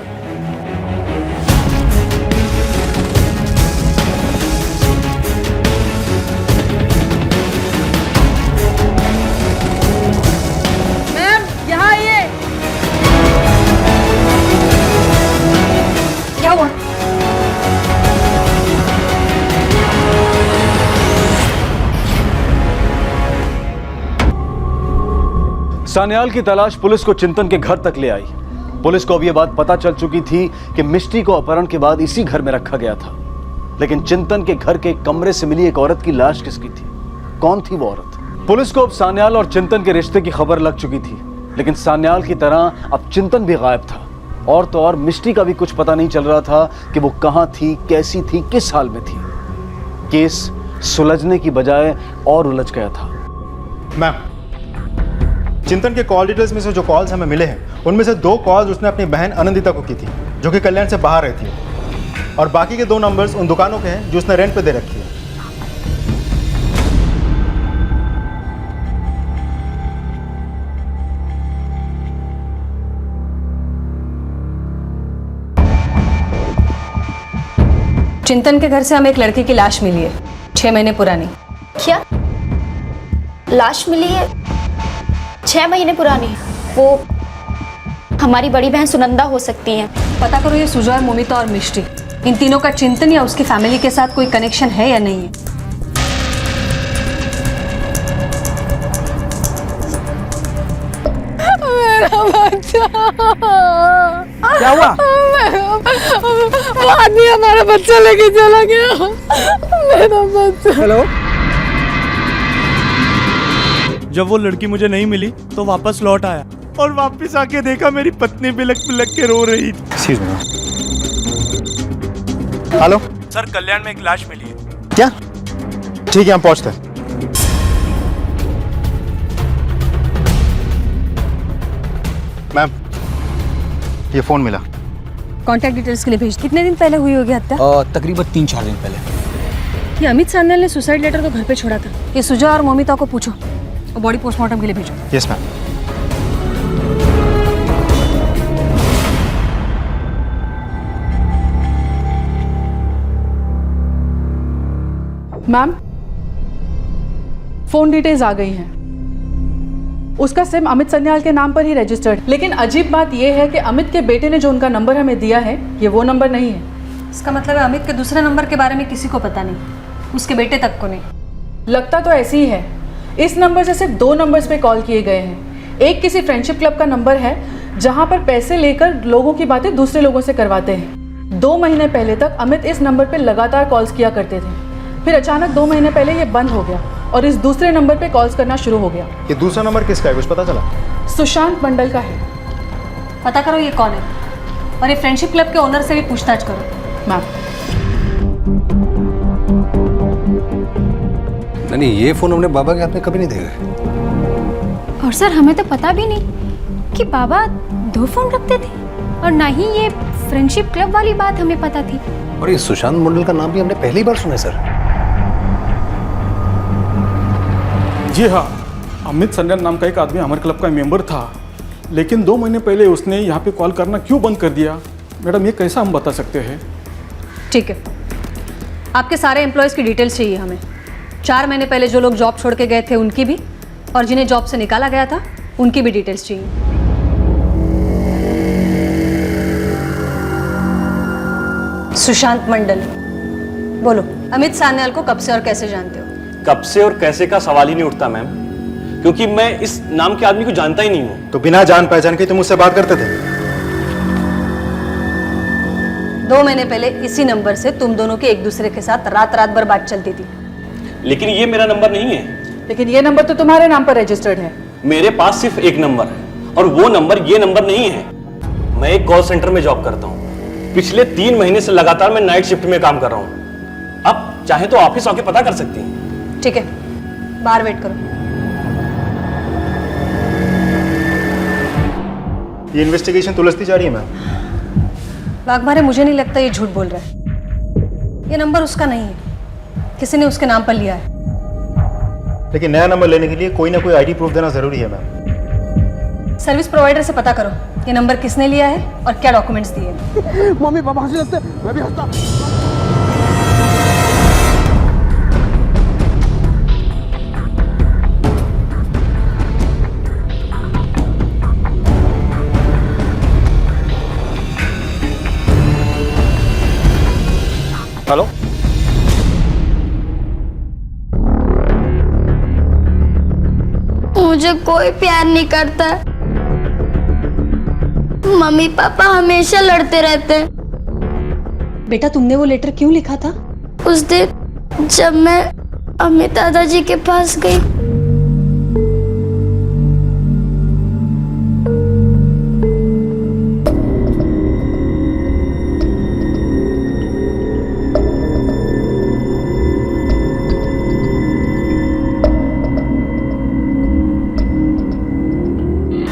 मैम यहाँ आइए। क्या हुआ? सान्याल की तलाश पुलिस को चिंतन के घर तक ले आई। पुलिस को अब यह बात पता चल चुकी थी कि मिष्टी को अपहरण के बाद इसी घर में रखा गया था। लेकिन चिंतन के घर के कमरे से मिली एक औरत की लाश किसकी थी? कौन थी वो औरत? पुलिस को अब सान्याल और चिंतन के रिश्ते की खबर लग चुकी थी, लेकिन सान्याल की तरह अब चिंतन भी गायब था। और तो और मिष्टी का भी कुछ पता नहीं चल रहा था कि वो कहां थी, कैसी थी, किस हाल में थी। केस सुलझने की बजाय और उलझ गया था। मैम, चिंतन के कॉल डिटेल्स में से जो कॉल्स हमें मिले हैं उनमें से 2 कॉल्स उसने अपनी बहन अनंदिता को की थी, जो कि कल्याण से बाहर रहती है, और बाकी के 2 नंबर्स उन दुकानों के हैं जो उसने रेंट पे दे रखी है। चिंतन के घर से हमें एक लड़की की लाश मिली है, 6 महीने पुरानी। क्या लाश मिली है 6 महीने पुरानी? वो हमारी बड़ी बहन सुनंदा हो सकती हैं। पता करो ये सुजय, मोमिता और मिष्टी, इन तीनों का चिंतन या उसकी फैमिली के साथ कोई कनेक्शन है या नहीं है। मेरा बच्चा। क्या हुआ? वो आदमी हमारा बच्चा लेके चला गया। मेरा बच्चा। हेलो। जब वो लड़की मुझे नहीं मिली तो वापस लौट आया और वापस आके देखा मेरी पत्नी बिलक बिलक के रो रही थी। Excuse me. हेलो सर, कल्याण में एक लाश मिली है। क्या? ठीक है, हम पहुंचते हैं। मैम, ये फोन मिला। कांटेक्ट डिटेल्स के लिए भेज। कितने दिन पहले हुई होगी हत्या? तकरीबन 3-4 दिन पहले। ये अमित सान्याल ने सुसाइड लेटर तो घर पे छोड़ा था। ये सुजय और मोमिता को पूछो और बॉडी पोस्टमार्टम के लिए भेजो। Yes ma'am. Ma'am, phone details आ गई हैं। उसका सिम अमित सान्याल के नाम पर ही रजिस्टर्ड, लेकिन अजीब बात यह है कि अमित के बेटे ने जो उनका नंबर हमें दिया है ये वो नंबर नहीं है। इसका मतलब है अमित के दूसरे नंबर के बारे में किसी को पता नहीं, उसके बेटे तक को नहीं। लगता तो ऐसे ही है। इस नंबर से सिर्फ 2 नंबर्स पे कॉल किए गए हैं। एक किसी फ्रेंडशिप क्लब का नंबर है जहां पर पैसे लेकर लोगों की बातें दूसरे लोगों से करवाते हैं। 2 महीने पहले तक अमित इस नंबर पे लगातार कॉल्स किया करते थे, फिर अचानक 2 महीने पहले ये बंद हो गया और इस दूसरे नंबर पे कॉल्स करना शुरू हो गया। ये दूसरा नंबर किसका है, कुछ पता चला? सुशांत मंडल का है। पता करो ये कौन है और ये फ्रेंडशिप क्लब के ओनर से भी पूछताछ करो। मैम, नहीं, ये फोन हमने बाबा के हाथ में कभी नहीं देखा। और सर हमें तो पता भी नहीं कि बाबा 2 फोन रखते थे, और ना ही ये फ्रेंडशिप क्लब वाली बात हमें पता थी। और ये सुशांत मंडल का नाम भी हमने पहली बार सुना है सर। जी हाँ, अमित सान्याल नाम का एक आदमी हमारे क्लब का मेंबर था, लेकिन 2 महीने पहले उसने यहाँ पे कॉल करना क्यों बंद कर दिया? मैडम, ये कैसा हम बता सकते हैं? ठीक है, आपके सारे एम्प्लॉयज़ की डिटेल्स चाहिए हमें। 4 महीने पहले जो लोग जॉब छोड़ के गए थे उनकी भी, और जिन्हें जॉब से निकाला गया था उनकी भी डिटेल्स चाहिए। सुशांत मंडल, बोलो, अमित सान्याल को कब से और कैसे जानते हो? कब से और कैसे का सवाल ही नहीं उठता मैम, क्योंकि मैं इस नाम के आदमी को जानता ही नहीं हूँ। तो बिना जान पहचान के तुम मुझसे बात करते थे? 2 महीने पहले इसी नंबर से तुम दोनों की एक दूसरे के साथ रात रात भर बात चलती थी। लेकिन ये मेरा नंबर नहीं है। लेकिन ये नंबर तो तुम्हारे नाम पर रजिस्टर्ड है। मेरे पास सिर्फ एक नंबर है और वो नंबर ये नंबर नहीं है। मैं एक कॉल सेंटर में जॉब करता हूँ। पिछले 3 महीने से लगातार मैं नाइट शिफ्ट में काम कर रहा हूँ। अब चाहे तो ऑफिस आके पता कर सकती हैं। ठीक है, बाहर वेट करो। ये इन्वेस्टिगेशन तुलसती जा रही है मैम। वाघमारे, मुझे नहीं लगता ये झूठ बोल रहा है। ये नंबर उसका नहीं है, किसी ने उसके नाम पर लिया है। लेकिन नया नंबर लेने के लिए कोई ना कोई आईडी प्रूफ देना जरूरी है मैम। सर्विस प्रोवाइडर से पता करो ये नंबर किसने लिया है और क्या डॉक्यूमेंट्स दिए। मम्मी पापा हंसने लगते हैं, मैं भी हंसता। हेलो, मुझे कोई प्यार नहीं करता। मम्मी पापा हमेशा लड़ते रहते हैं। बेटा तुमने वो लेटर क्यों लिखा था? उस दिन जब मैं अमित दादाजी के पास गई,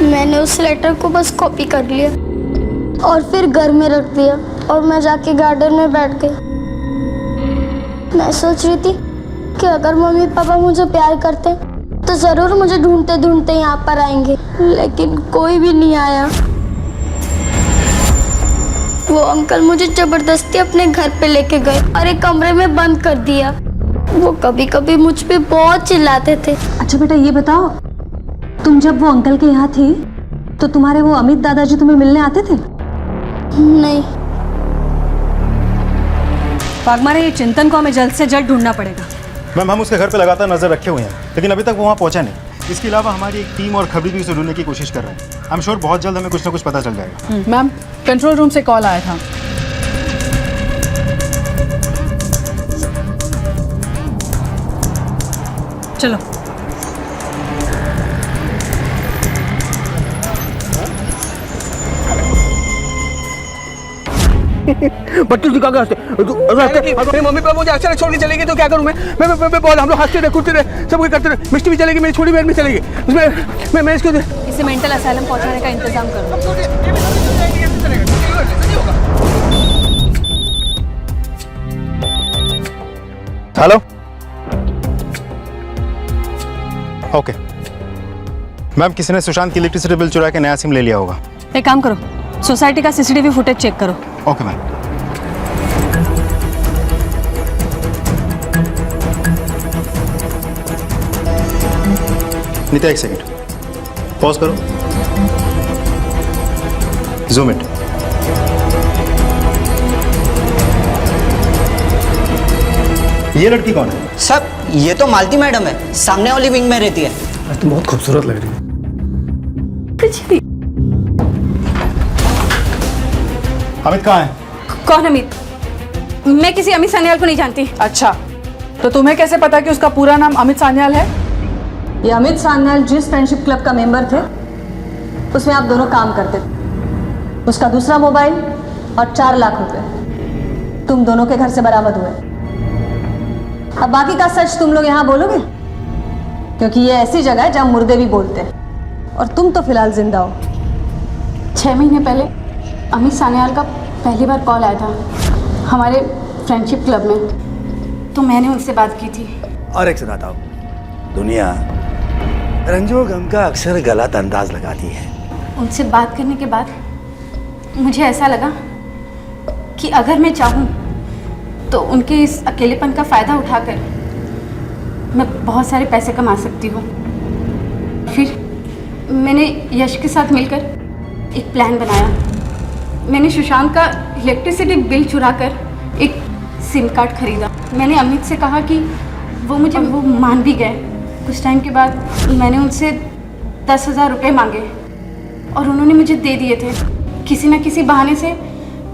मैंने उस लेटर को बस कॉपी कर लिया और फिर घर में रख दिया और मैं जाके गार्डन में बैठ गई। मैं सोच रही थी कि अगर मम्मी पापा मुझे प्यार करते तो जरूर मुझे ढूंढते ढूंढते यहाँ पर आएंगे, लेकिन कोई भी नहीं आया। वो अंकल मुझे जबरदस्ती अपने घर पे लेके गए और एक कमरे में बंद कर दिया। वो कभी कभी मुझ पे बहुत चिल्लाते थे। अच्छा बेटा ये बताओ, तुम जब वो अंकल के यहाँ थी तो तुम्हारे वो अमित दादाजी तुम्हें मिलने आते थे? नहीं। वाघमारे, ये चिंतन को हमें जल्द से जल्द ढूंढना पड़ेगा। मैम हम उसके घर पे लगातार नजर रखे हुए हैं, लेकिन अभी तक वो वहाँ पहुंचा नहीं। इसके अलावा हमारी एक टीम और खबरी भी उसे ढूंढने की कोशिश कर रहे हैं। आई एम श्योर बहुत जल्द हमें कुछ ना कुछ पता चल जाएगा। मैम कंट्रोल रूम से कॉल आया था। चलो बच्चे दिखा के हंसते। मेरी मम्मी पापा मुझे अचानक छोड़ के चलेगी तो क्या करूँ मैं बोल, हम लोग हंसते रहे, कूदते रहे, सब कुछ करते रहे। मिष्टी भी चलेगी, मेरी छोटी बहन भी चलेगी। उसमें मैं इसको इसे मेंटल असाइलम पहुंचाने का इंतजाम करो। हेलो, ओके मैम, किसी ने सुशांत की इलेक्ट्रिसिटी बिल चुरा के नया सिम ले लिया होगा। एक काम करो, सोसाइटी का सीसीटीवी फुटेज चेक करो। Okay ma'am. नीता एक सेकंड पॉज करो, जूम इट। ये लड़की कौन है? सर ये तो मालती मैडम है, सामने वाली विंग में रहती है। तुम बहुत खूबसूरत लग रही है। कुछ नहीं। अमित कहाँ है? कौन अमित? मैं किसी अमित सान्याल को नहीं जानती। अच्छा, तो तुम्हें कैसे पता कि उसका पूरा नाम अमित सान्याल है? ये अमित सान्याल जिस फ्रेंडशिप क्लब का मेंबर थे उसमें आप दोनों काम करते थे। उसका दूसरा मोबाइल और 4 लाख रुपए तुम दोनों के घर से बरामद हुए। अब बाकी का सच तुम लोग यहाँ बोलोगे, क्योंकि ये ऐसी जगह है जहाँ मुर्दे भी बोलते हैं और तुम तो फिलहाल जिंदा हो। 6 महीने पहले अमित सान्याल का पहली बार कॉल आया था हमारे फ्रेंडशिप क्लब में, तो मैंने उनसे बात की थी। और एक सुनाता हूँ, दुनिया रंजो गम का अक्सर गलत अंदाज लगाती है। उनसे बात करने के बाद मुझे ऐसा लगा कि अगर मैं चाहूँ तो उनके इस अकेलेपन का फ़ायदा उठाकर मैं बहुत सारे पैसे कमा सकती हूँ। फिर मैंने यश के साथ मिलकर एक प्लान बनाया। मैंने सुशांत का इलेक्ट्रिसिटी बिल चुराकर एक सिम कार्ड खरीदा। मैंने अमित से कहा कि वो मान भी गए। कुछ टाइम के बाद मैंने उनसे 10,000 रुपये मांगे और उन्होंने मुझे दे दिए थे। किसी न किसी बहाने से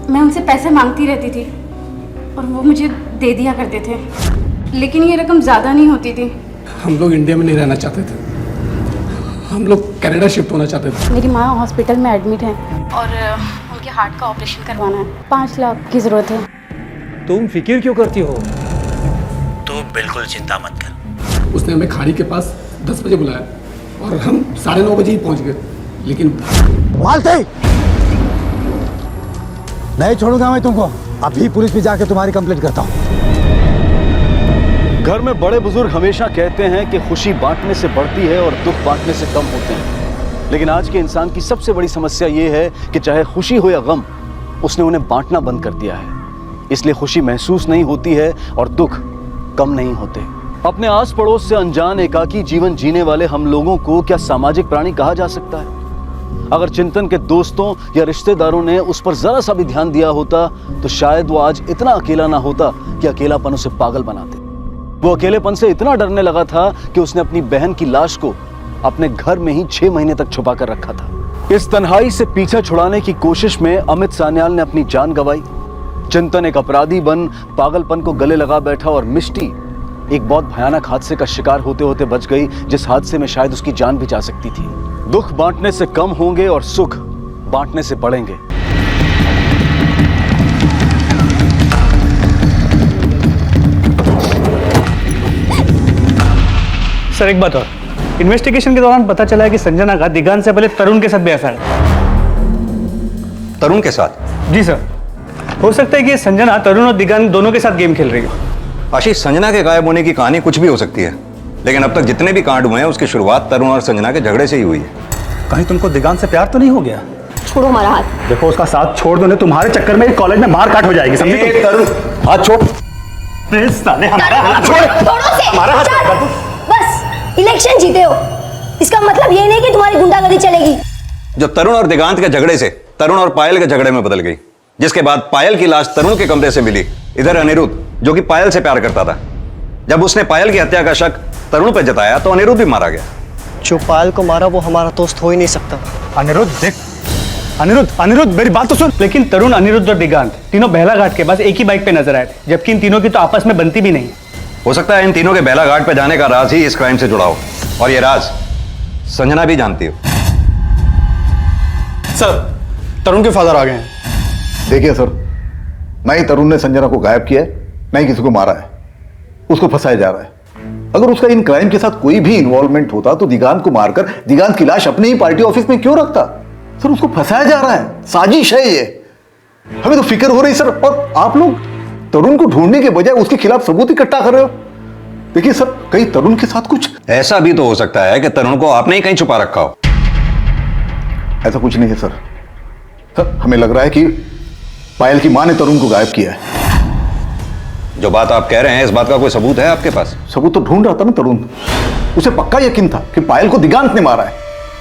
मैं उनसे पैसे मांगती रहती थी और वो मुझे दे दिया करते थे, लेकिन ये रकम ज़्यादा नहीं होती थी। हम लोग इंडिया में नहीं रहना चाहते थे, हम लोग कनाडा शिफ्ट होना चाहते थे। मेरी माँ हॉस्पिटल में एडमिट है और उनके हार्ट का ऑपरेशन करवाना है। 5 लाख की ज़रूरत है। तुम फिक्र क्यों करती हो? तू बिल्कुल चिंता मत कर। उसने हमें खाड़ी के पास 10 बजे बुलाया और हम 9:30 बजे ही पहुंच गए, लेकिन मालते नहीं छोड़ूंगा मैं तुमको। अभी पुलिस में जाके तुम्हारी कंप्लेंट करता हूँ। घर में बड़े बुजुर्ग हमेशा कहते हैं कि खुशी बांटने से बढ़ती है और दुख बांटने से कम होते हैं। लेकिन आज के इंसान की सबसे बड़ी समस्या ये है कि चाहे खुशी हो या गम, उसने उन्हें बांटना बंद कर दिया है। इसलिए खुशी महसूस नहीं होती है और दुख कम नहीं होते। अपने आस पड़ोस से अनजान एकाकी जीवन जीने वाले हम लोगों को क्या सामाजिक प्राणी कहा जा सकता है? अगर चिंतन के दोस्तों या रिश्तेदारों ने उस पर जरा सा भी ध्यान दिया होता तो शायद वो आज इतना अकेला ना होता कि अकेलापन उसे पागल बनाते। वो अकेलेपन से इतना डरने लगा था कि उसने अपनी बहन की लाश को अपने घर में ही 6 महीने तक छुपा कर रखा था। इस तन्हाई से पीछा छुड़ाने की कोशिश में अमित सान्याल ने अपनी जान गंवाई। चिंतन एक अपराधी बन पागलपन को गले लगा बैठा और मिष्टी एक बहुत भयानक हादसे का शिकार होते होते बच गई, जिस हादसे में शायद उसकी जान भी जा सकती थी। दुख बांटने से कम होंगे और सुख बांटने से बढ़ेंगे। सर एक बात और, इन्वेस्टिगेशन के दौरान पता चला है कि संजना का दिगांत से पहले तरुण के साथ भी अफेयर है। तरुण के साथ? जी सर, हो सकता है कि संजना तरुण और दिगांत दोनों के साथ गेम खेल रही हो। आशीष, संजना के गायब होने की कहानी कुछ भी हो सकती है, लेकिन अब तक जितने भी कांड हुए हैं उसकी शुरुआत तरुण और संजना के झगड़े से ही हुई है। कहीं तुमको दिगांत से प्यार तो नहीं हो गया? छोड़ो हमारा हाथ। देखो उसका साथ छोड़ दो, नहीं तुम्हारे चक्कर में कॉलेज में मार काट हो जाएगी, समझे? तरुण हाथ छोड़। साले हमारा हाथ छोड़। हमारा हाथ छोड़। बस इलेक्शन जीते हो, इसका मतलब ये नहीं कि तुम्हारी गुंडागर्दी चलेगी। जो तरुण और दिगांत के झगड़े से तरुण और पायल के झगड़े में बदल गई, जिसके बाद पायल की लाश तरुण के कमरे से मिली। इधर अनिरुद्ध, जो कि पायल से प्यार करता था, जब उसने पायल की हत्या का शक तरुण पर जताया तो अनिरुद्ध भी मारा गया। जो पायल को मारा वो हमारा दोस्त हो ही नहीं सकता। अनिरुद्ध देख, अनिरुद्ध मेरी बात तो सुन। लेकिन तरुण, अनिरुद्ध और दिगांत तीनों बेहला घाट के पास एक ही बाइक पे नजर आए थे, जबकि इन तीनों की तो आपस में बनती भी नहीं। हो सकता है इन तीनों के बेला घाट पे जाने का राज ही इस क्राइम से जुड़ा हो, और ये राज संजना भी जानती हो। सर, तरुण के फादर आ गए हैं। देखिए सर, ना ही तरुण ने संजना को गायब किया है, ना ही किसी को मारा है। उसको फंसाया जा रहा है। अगर उसका इन क्राइम के साथ कोई भी इन्वॉल्वमेंट होता तो दिगांत को मारकर दिगांत की लाश अपने ही पार्टी ऑफिस में क्यों रखता? सर, उसको फंसाया जा रहा है, साजिश है ये। हमें तो फिक्र हो रही सर, और आप लोग तरुण को ढूंढने के बजाय उसके खिलाफ सबूत इकट्ठा कर रहे हो। देखिए सर, कहीं तरुण के साथ कुछ ऐसा भी तो हो सकता है कि तरुण को आपने ही कहीं छुपा रखा हो। ऐसा कुछ नहीं है सर। सर, हमें लग रहा है कि पायल की मां ने तरुण को गायब किया है। जो बात आप कह रहे हैं, इस बात का कोई सबूत है आपके पास? सबूत तो ढूंढ रहा था ना तरुण। उसे पक्का यकीन था कि पायल को दिगांत ने मारा है,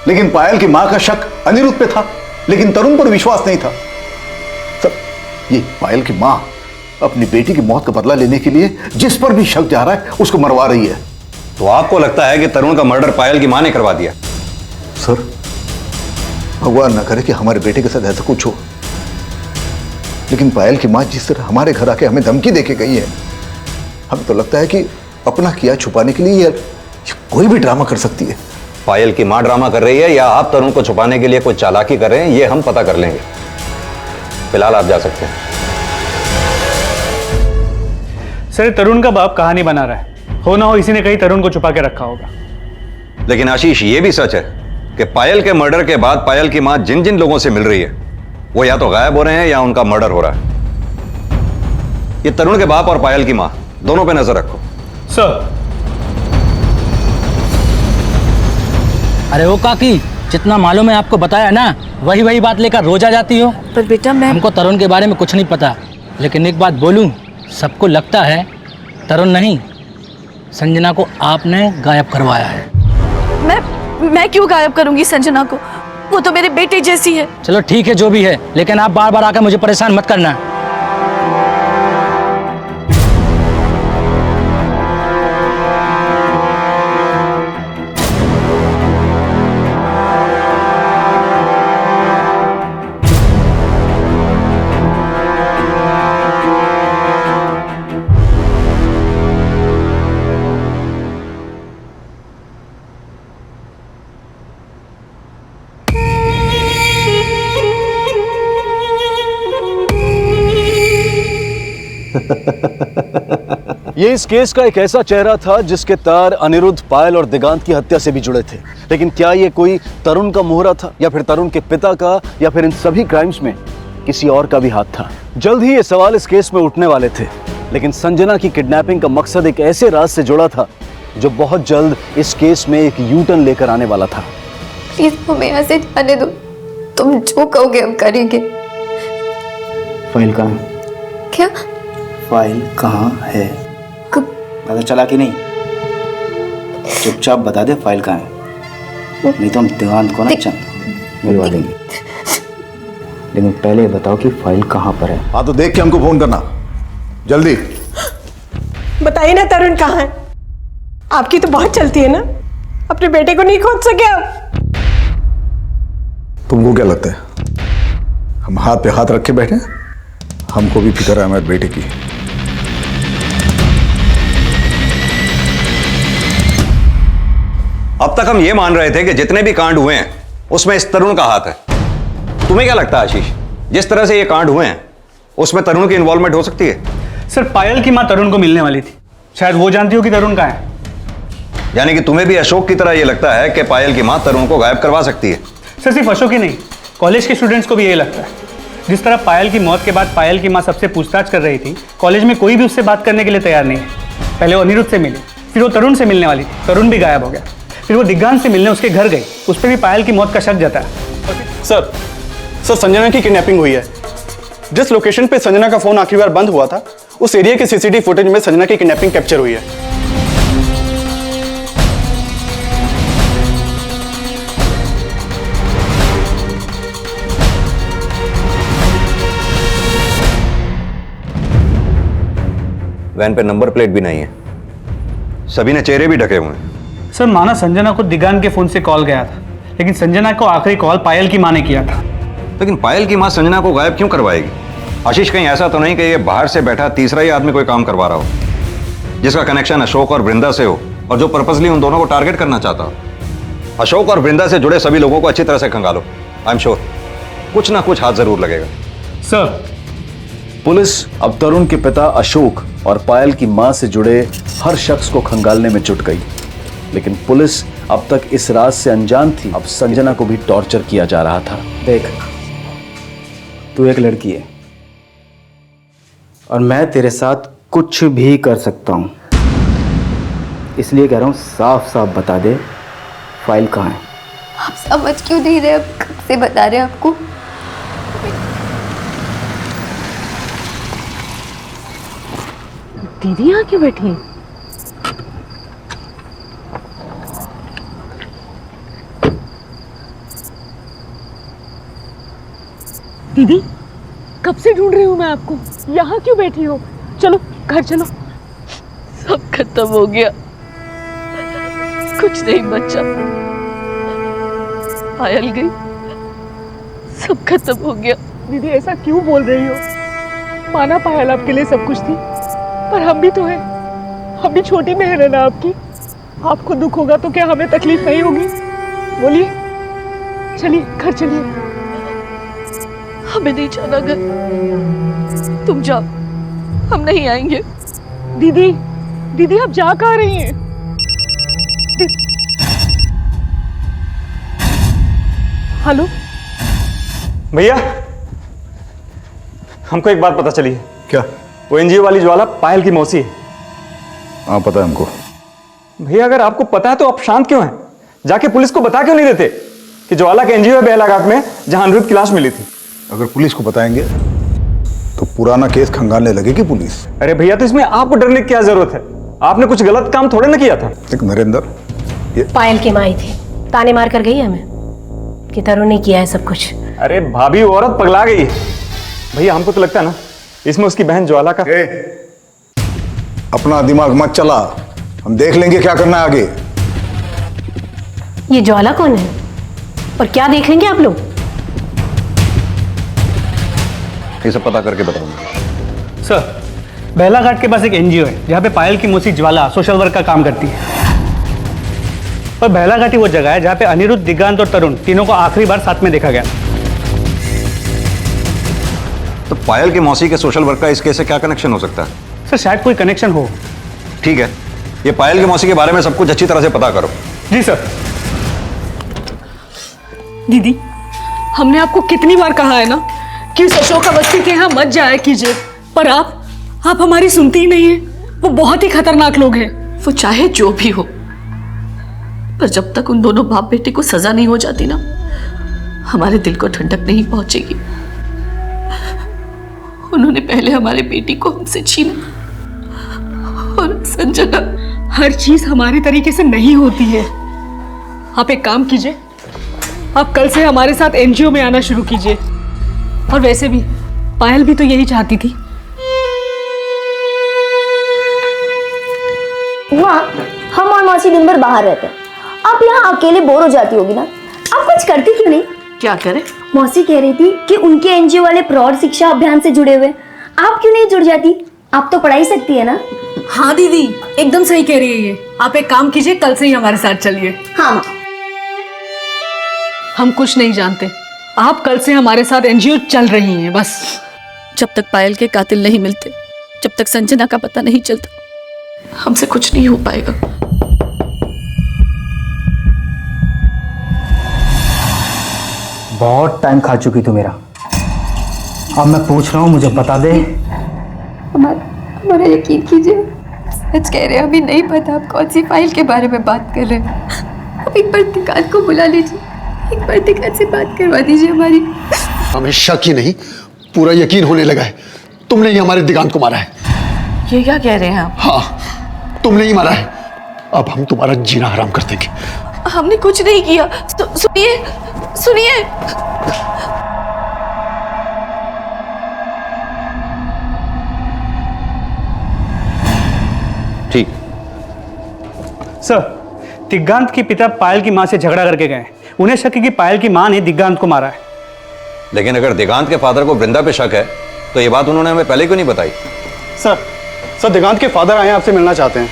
लेकिन पायल की मां का शक अनिरुद्ध पे था, लेकिन तरुण पर विश्वास नहीं था। सर, ये पायल की मां अपनी बेटी की मौत का बदला लेने के लिए जिस पर भी शक जा रहा है उसको मरवा रही है। तो आपको लगता है कि तरुण का मर्डर पायल की मां ने करवा दिया? सर, भगवान ना करे कि हमारे बेटे के साथ ऐसा कुछ हो, लेकिन पायल की मां जिस तरह हमारे घर आके हमें धमकी देके गई है, हमें तो लगता है कि अपना किया छुपाने के लिए ये कोई भी ड्रामा कर सकती है। पायल की मां ड्रामा कर रही है या आप तरुण को छुपाने के लिए कोई चालाकी कर रहे हैं, ये हम पता कर लेंगे। फिलहाल आप जा सकते हैं। सर, तरुण का बाप कहानी बना रहा है, हो ना हो इसी ने कहीं तरुण को छुपा के रखा होगा। लेकिन आशीष, ये भी सच है कि पायल के मर्डर के बाद पायल की मां जिन जिन लोगों से मिल रही है वो या तो गायब हो रहे हैं या उनका मर्डर हो रहा है। ये तरुण के बाप और पायल की मां दोनों पे नजर रखो। सर। अरे वो काकी, जितना मालूम है आपको बताया ना, वही बात लेकर रोज आ जाती हो। पर बेटा मैं, हमको तरुण के बारे में कुछ नहीं पता, लेकिन एक बात बोलूं, सबको लगता है तरुण नहीं, संजना को आपने गायब करवाया है। मैं क्यों गायब करूंगी संजना को? वो तो मेरे बेटे जैसी है। चलो ठीक है, जो भी है, लेकिन आप बार बार आकर मुझे परेशान मत करना। ये इस केस का एक ऐसा चेहरा था जिसके तार अनिरुद्ध, पायल और दिगांत की हत्या से भी जुड़े थे। लेकिन क्या ये कोई तरुण का मोहरा था, या फिर तरुण के पिता का, या फिर इन सभी क्राइम्स में किसी और का भी हाथ था? जल्द ही ये सवाल इस केस में उठने वाले थे। लेकिन संजना की किडनैपिंग का मकसद एक ऐसे राज से जुड़ा था जो बहुत जल्द इस केस में एक यू टर्न लेकर आने वाला था। प्लीज हमें यहाँ से जाने दो, तुम जो कहोगे हम करेंगे। फाइल कहाँ है? क्या फाइल कहाँ है? पता चला कि नहीं? चुपचाप बता दे फाइल कहाँ है, नहीं तो हम दिवान को ना मिलवा देंगे। लेकिन पहले बताओ कि फाइल कहाँ पर है। हाँ तो देख के हमको फोन करना जल्दी। बताइए ना तरुण कहाँ है? आपकी तो बहुत चलती है ना, अपने बेटे को नहीं खोज सके आप? तुमको क्या लगता है हम हाथ पे हाथ रख के बैठे? हमको भी फिक्र है हमारे बेटे की। अब तक हम ये मान रहे थे कि जितने भी कांड हुए हैं उसमें इस तरुण का हाथ है। तुम्हें क्या लगता है आशीष, जिस तरह से ये कांड हुए हैं उसमें तरुण की इन्वॉल्वमेंट हो सकती है? सर पायल की मां तरुण को मिलने वाली थी, शायद वो जानती हो कि तरुण कहाँ है। यानी कि तुम्हें भी अशोक की तरह ये लगता है कि पायल की मां तरुण को गायब करवा सकती है? सर सिर्फ अशोक ही नहीं, कॉलेज के स्टूडेंट्स को भी यही लगता है। जिस तरह पायल की मौत के बाद पायल की मां सबसे पूछताछ कर रही थी, कॉलेज में कोई भी उससे बात करने के लिए तैयार नहीं है। पहले वो अनिरुद्ध से मिली, फिर वो तरुण से मिलने वाली थी, तरुण भी गायब हो गया। फिर वो दिग्गांत से मिलने उसके घर गई, उस पर भी पायल की मौत का शक जता है। सर संजना की किडनैपिंग हुई है। जिस लोकेशन पे संजना का फोन आखिरी बार बंद हुआ था, उस एरिया के सीसीटीवी फुटेज में संजना की किडनैपिंग कैप्चर हुई है। वैन पे नंबर प्लेट भी नहीं है, सभी ने चेहरे भी ढके हुए हैं। सर माना संजना को दिगान के फोन से कॉल गया था, लेकिन संजना को आखिरी कॉल पायल की मां ने किया था। लेकिन पायल की मां संजना को गायब क्यों करवाएगी? आशीष कहीं ऐसा तो नहीं कि ये बाहर से बैठा तीसरा ही आदमी कोई काम करवा रहा हो, जिसका कनेक्शन अशोक और वृंदा से हो और जो पर्पसली उन दोनों को टारगेट करना चाहता हो? अशोक और वृंदा से जुड़े सभी लोगों को अच्छी तरह से खंगालो, आई एम श्योर कुछ ना कुछ हाथ जरूर लगेगा। सर पुलिस अब तरुण के पिता अशोक और पायल की मां से जुड़े हर शख्स को खंगालने में जुट गई, लेकिन पुलिस अब तक इस राज से अनजान थी। अब संजना को भी टॉर्चर किया जा रहा था। देख, तू एक लड़की है और मैं तेरे साथ कुछ भी कर सकता हूं, इसलिए कह रहा हूं साफ साफ बता दे फाइल कहाँ है। आप समझ क्यों नहीं रहे? अब कब से बता रहे हैं आपको? दीदी यहाँ क्यों बैठी है? दीदी कब से ढूंढ रही हूँ मैं आपको, यहाँ क्यों बैठी हो? चलो घर चलो। सब खत्म हो गया, कुछ नहीं बचा। पायल गई, सब खत्म हो गया। दीदी ऐसा क्यों बोल रही हो? माना पायल आपके लिए सब कुछ थी, पर हम भी तो हैं, हम भी छोटी बहन है ना आपकी। आपको दुख होगा तो क्या हमें तकलीफ नहीं होगी? बोलिए, चलिए घर चलिए। हमें नहीं जाना घर, तुम जाओ, हम नहीं आएंगे। दीदी दीदी आप जा कहाँ रही हैं? हेलो भैया, हमको एक बात पता चली है। क्या? वो एनजीओ वाली ज्वाला पायल की मौसी है। हाँ पता है हमको। भैया अगर आपको पता है तो आप शांत क्यों हैं? जाके पुलिस को बता क्यों नहीं देते कि ज्वाला का एनजीओ है बेलाघाट में जहां अनिरुद्ध की लाश मिली थी? अगर पुलिस को बताएंगे तो पुराना केस खंगालने लगेगी पुलिस। अरे भैया तो इसमें आपको डरने की क्या जरूरत है? आपने कुछ गलत काम थोड़े ना किया था। एक नरेंद्र, ये पायल की माँ आई थी, ताने मार कर गई हमें कि तरुण ने किया है सब कुछ। अरे भाभी औरत पगला गई है। भैया हमको तो लगता है ना इसमें उसकी बहन ज्वाला का। अपना दिमाग मत चला, हम देख लेंगे क्या करना है आगे। ये ज्वाला कौन है और क्या देख लेंगे आप लोग? ये सब पता करके बताऊंगा। सर बेलाघाट के पास एक एनजीओ है जहाँ पे पायल की मौसी ज्वाला सोशल वर्क का काम करती है, और बेलाघाट ही वो जगह है जहाँ पे अनिरुद्ध, दिगांत और तरुण तीनों को आखिरी बार साथ में देखा गया। तो पायल की मौसी के सोशल वर्क का इस केस से क्या कनेक्शन हो सकता है? सर शायद कोई कनेक्शन हो। ठीक है, ये पायल की मौसी के बारे में सब कुछ अच्छी तरह से पता करो। जी सर। दीदी हमने आपको कितनी बार कहा है ना कि उस अशोक अवस्थी के यहाँ मत जाया कीजिए, पर आप आप हमारी सुनती ही नहीं है। वो बहुत ही खतरनाक लोग हैं। वो चाहे जो भी हो, पर जब तक उन दोनों बाप बेटे को सजा नहीं हो जाती ना, हमारे दिल को ठंडक नहीं पहुंचेगी। उन्होंने पहले हमारे बेटी को हमसे छीना, और संजना, हर चीज हमारे तरीके से नहीं होती है। आप एक काम कीजिए, आप कल से हमारे साथ एनजीओ में आना शुरू कीजिए। और वैसे भी पायल भी तो यही चाहती थी। माँ, हम और मौसी दिन भर बाहर रहते हैं, आप यहाँ अकेले बोर हो जाती होगी ना, आप कुछ करती क्यों नहीं? क्या करे? मौसी कह रही थी कि उनके एनजीओ वाले प्रौढ़ शिक्षा अभियान से जुड़े हुए, आप क्यों नहीं जुड़ जाती? आप तो पढ़ाई सकती है ना। हाँ दीदी, एकदम सही कह रही है ये। आप एक काम कीजिए, कल से ही हमारे साथ चलिए। हाँ माँ। हम कुछ नहीं जानते, आप कल से हमारे साथ एनजीओ चल रही हैं बस। जब तक पायल के कातिल नहीं मिलते, जब तक संजना का पता नहीं चलता, हमसे कुछ नहीं हो पाएगा। बहुत टाइम खा चुकी तू मेरा। अब मैं पूछ रहा हूँ, मुझे बता दे। हमारा यकीन कीजिए, सच कह रहे हैं, अभी नहीं पता आप कौन सी फाइल के बारे में बात कर रहे हैं। आप एक बार दिगान को बुला लीजिए, एक बार दिगान से बात करवा दीजिए हमारी। हमें शक ही नहीं, पूरा यकीन होने लगा है, तुमने ही हमारे दिगांत को मारा है। ये क्या कह रहे हैं आप? हाँ, तुमने ही मारा है। अब हम तुम्हारा जीना हराम कर देंगे। हमने कुछ नहीं किया। सुनिए, सुनिए। ठीक। सर, दिगांत के पिता पायल की मां से झगड़ा करके गए। उन्हें शक है कि पायल की मां ने दिगांत को मारा है। लेकिन अगर दिगांत के फादर को वृंदा पे शक है, तो ये बात उन्होंने हमें पहले क्यों नहीं बताई? सर दिगांत के फादर आए हैं, आपसे मिलना चाहते हैं।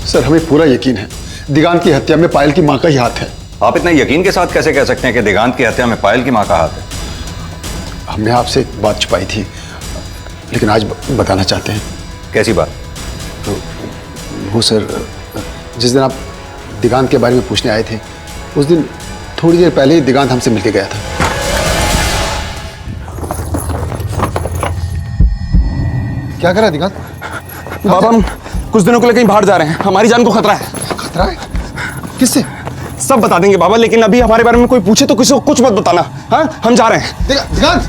सर, हमें पूरा यकीन है दिगांत की हत्या में पायल की मां का ही हाथ है। आप इतने यकीन के साथ कैसे कह सकते हैं कि दिगांत की हत्या में पायल की मां का हाथ है? हमने आपसे एक बात छुपाई थी, लेकिन आज बताना चाहते हैं। कैसी बात? तो वो सर, जिस दिन आप दिगांत के बारे में पूछने आए थे, उस दिन थोड़ी देर पहले ही दिगांत हमसे मिलके गया था। क्या करा दिगांत? बाबा, हम कुछ दिनों के लिए कहीं बाहर जा रहे हैं, हमारी जान को खतरा है। खतरा है? किससे? सब बता देंगे बाबा, लेकिन अभी हमारे बारे में कोई पूछे तो किसी को कुछ मत बताना। हाँ, हम जा रहे हैं। दिगांत!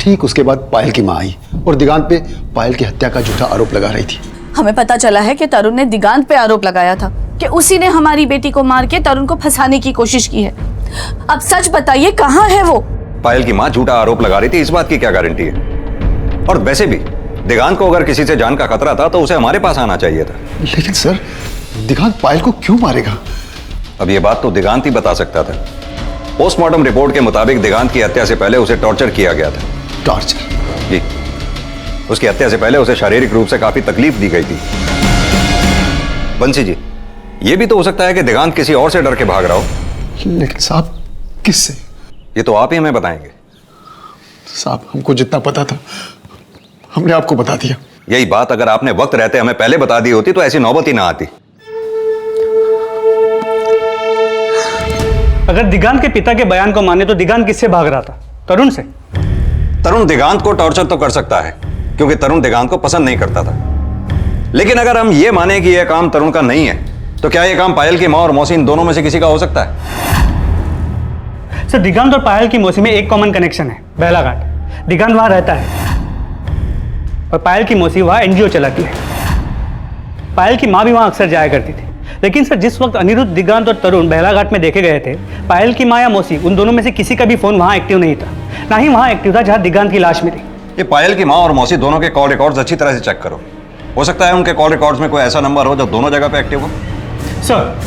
ठीक उसके बाद पायल की मां आई और दिगांत पे पायल की हत्या का झूठा आरोप लगा रही थी। हमें पता चला है कि तरुण ने दिगांत पे आरोप लगाया था कि उसी ने हमारी बेटी को मार के तरुण को फंसाने की कोशिश की है। अब सच बताइए, कहाँ है वो? पायल की मां झूठा आरोप लगा रही थी, इस बात की क्या गारंटी है? और वैसे भी दिगांत को अगर किसी से जान का खतरा था तो उसे हमारे पास आना चाहिए था। लेकिन सर, दिगांत पायल को क्यों मारेगा? अब ये बात तो दिगांत ही बता सकता था। पोस्टमार्टम रिपोर्ट के मुताबिक दिगांत की हत्या से पहले उसे टॉर्चर किया गया था। टॉर्चर? जी, उसकी हत्या से पहले उसे शारीरिक रूप से काफी तकलीफ दी गई थी। बंसी जी, ये भी तो हो सकता है कि दिगांत किसी और से डर के भाग रहा हो। लेकिन साहब, किससे? ये तो आप ही हमें बताएंगे। साहब, हमको जितना पता था हमने आपको बता दिया। यही बात अगर आपने वक्त रहते हमें पहले बता दी होती तो ऐसी नौबत ही ना आती। अगर दिगांत के पिता के बयान को माने तो दिगांत किससे भाग रहा था? तरुण से। तरुण दिगांत को टॉर्चर तो कर सकता है, क्योंकि तरुण दिगांत को पसंद नहीं करता था। लेकिन अगर हम ये माने कि यह काम तरुण का नहीं है, तो क्या यह काम पायल की मां और मौसी इन दोनों में से किसी का हो सकता है? सर, दिगांत और पायल की मौसी में एक कॉमन कनेक्शन है, बेलाघाट। दिगांत वहां रहता है और पायल की मौसी वहां एनजीओ चलाती है। पायल की मां भी वहां अक्सर जाया करती थी। लेकिन सर, जिस वक्त अनिरुद्ध, दिगांत और तरुण बेलाघाट में देखे गए थे, पायल की मां या मौसी, उन दोनों में से किसी का भी फोन वहां एक्टिव नहीं था। ना ही वहां एक्टिव था जहां दिगांत की लाश मिली। ये पायल की मां और मौसी दोनों के कॉल रिकॉर्ड्स अच्छी तरह से चेक करो। हो सकता है उनके कॉल रिकॉर्ड्स में कोई ऐसा नंबर हो जो दोनों जगह पे एक्टिव हो। सर,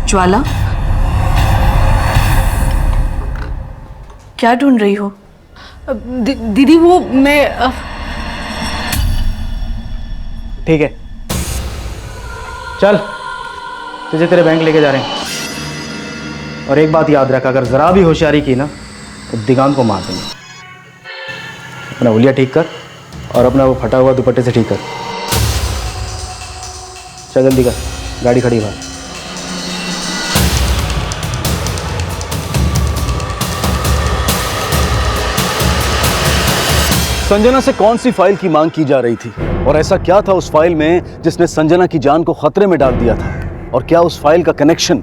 ज्वाला, क्या ढूंढ रही हो? दीदी, वो मैं ठीक है, चल तुझे तेरे बैंक लेके जा रहे हैं। और एक बात याद रख, अगर ज़रा भी होशियारी की ना तो दिगांत को मार देंगे। अपना उलिया ठीक कर और अपना वो फटा हुआ दुपट्टे से ठीक कर। चल जल्दी कर, गाड़ी खड़ी बाहर। संजना से कौन सी फाइल की मांग की जा रही थी और ऐसा क्या था उस फाइल में जिसने संजना की जान को खतरे में डाल दिया था? और क्या उस फाइल का कनेक्शन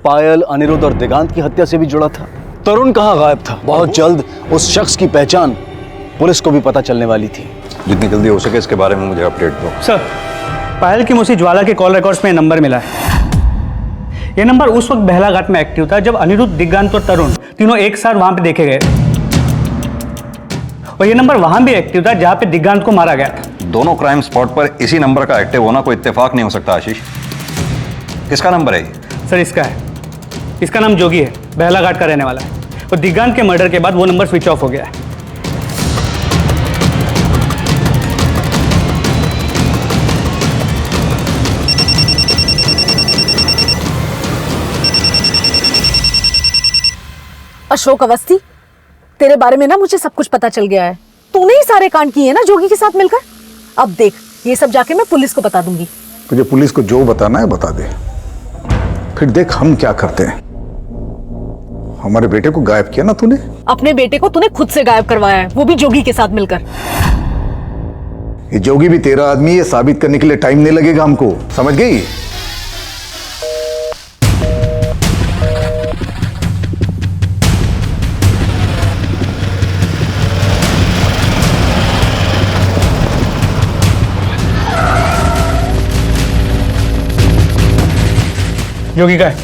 पायल, अनिरुद्ध और दिगांत की हत्या से भी जुड़ा था? तरुण कहां गायब था? बहुत जल्द उस शख्स की पहचान पुलिस को भी पता चलने वाली थी। जितनी जल्दी हो सके इसके बारे में मुझे अपडेट दो। सर, पायल की मौसी ज्वाला के कॉल रिकॉर्ड्स में नंबर मिला है। ये नंबर उस वक्त बहलाघाट में एक्टिव था जब अनिरुद्ध, दिगांत और तरुण तीनों एक साथ वहां पे देखे गए। और ये नंबर वहां भी एक्टिव था जहां पे दिगांत को मारा गया था। दोनों क्राइम स्पॉट पर इसी नंबर का एक्टिव होना कोई इत्तेफाक नहीं हो सकता आशीष। किसका नंबर है ये? सर इसका है। इसका नाम जोगी है, बहलाघाट का रहने वाला है। और दिगांत के मर्डर के बाद वो नंबर स्विच ऑफ हो गया है। अशोक अवस्थी, तेरे बारे में ना मुझे सब कुछ पता चल गया है। तूने ही सारे कांड किए ना जोगी के साथ मिलकर। अब देख, ये सब जाके मैं पुलिस को बता दूंगी। तुझे पुलिस को जो बताना है बता दे, फिर देख हम क्या करते हैं। हमारे बेटे को गायब किया ना तूने। अपने बेटे को तूने खुद से गायब करवाया है, वो भी जोगी के साथ मिलकर। ये जोगी भी तेरा आदमी, ये साबित करने के लिए टाइम नहीं लगेगा हमको, समझ गई? जोगी का है?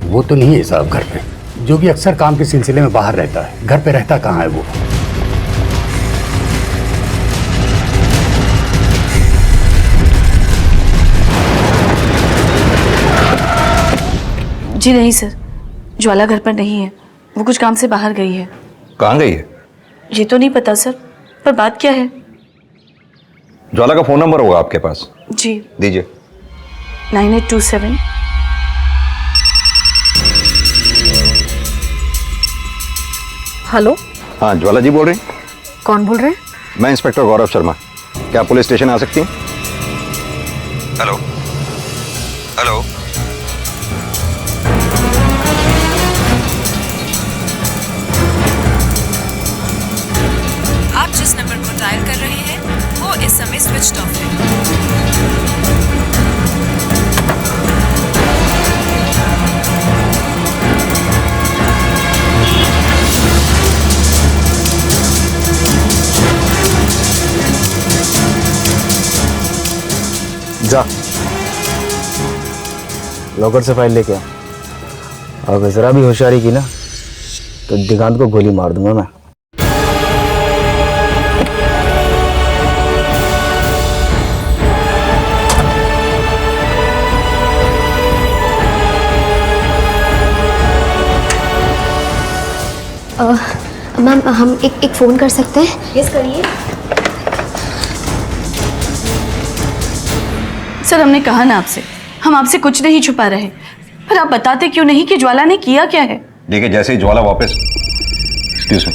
वो तो नहीं है साहब घर पे। जोगी अक्सर काम के सिलसिले में बाहर रहता है, घर पे रहता कहाँ है वो? जी नहीं सर, ज्वाला घर पर नहीं है। वो कुछ काम से बाहर गई है। कहाँ गई है? ये तो नहीं पता सर, पर बात क्या है? ज्वाला का फोन नंबर होगा आपके पास? जी दीजिए। 9827। हेलो। हाँ, ज्वाला जी बोल रही हैं? कौन बोल रहे हैं? मैं इंस्पेक्टर गौरव शर्मा। क्या पुलिस स्टेशन आ सकती हैं? Hello hello. आप जिस नंबर को डायल कर रहे हैं वो इस समय स्विच ऑफ है। जा लॉकर से फाइल लेके आ। अगर जरा भी होशियारी की ना तो दिगांत को गोली मार दूंगा मैं। मैम हम एक फ़ोन कर सकते हैं? यस करिए। सर हमने कहा ना आपसे, हम आपसे कुछ नहीं छुपा रहे, पर आप बताते क्यों नहीं कि ज्वाला ने किया क्या है? देखिए, जैसे ही ज्वाला वापस एक्सक्यूज मी।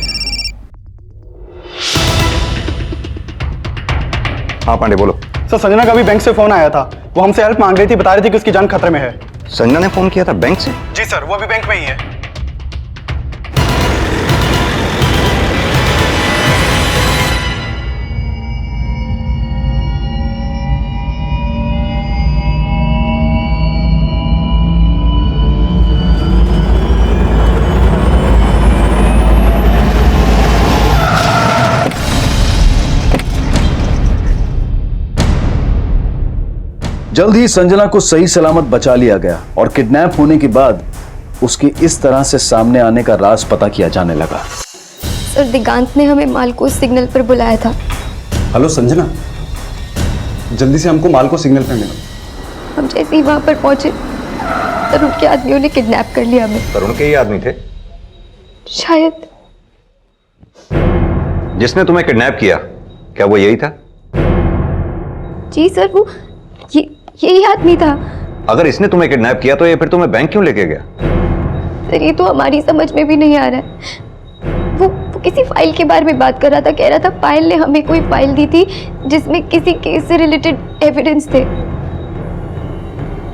हाँ पांडे बोलो। सर संजना का भी बैंक से फोन आया था। वो हमसे हेल्प मांग रही थी, बता रही थी कि उसकी जान खतरे में है। संजना ने फोन किया था बैंक से? जी सर, वो अभी बैंक में ही है। जल्द ही संजना को सही सलामत बचा लिया गया और किडनैप होने के बाद उसकी इस तरह से सामने आने का राज पता किया जाने लगा। सर दिगांत ने हमें माल को सिग्नल पर बुलाया था। हेलो संजना, जल्दी से हमको माल को सिग्नल पे मिलो। हम जैसे ही वहां पर पहुंचे तरुण के आदमियों ने किडनैप कर लिया हमें। तरुण के ही आदमी थे? शायद। जिसने तुम्हें किडनैप किया, क्या वो यही था? जी सर, वो यही आदमी था। अगर इसने तुम्हें किडनैप किया तो ये फिर तुम्हें बैंक क्यों लेके गया? सर ये तो हमारी समझ में भी नहीं आ रहा है। वो किसी फाइल के बारे में बात कर रहा था, कह रहा था पायल ने हमें कोई फाइल दी थी जिसमें किसी केस से रिलेटेड एविडेंस थे।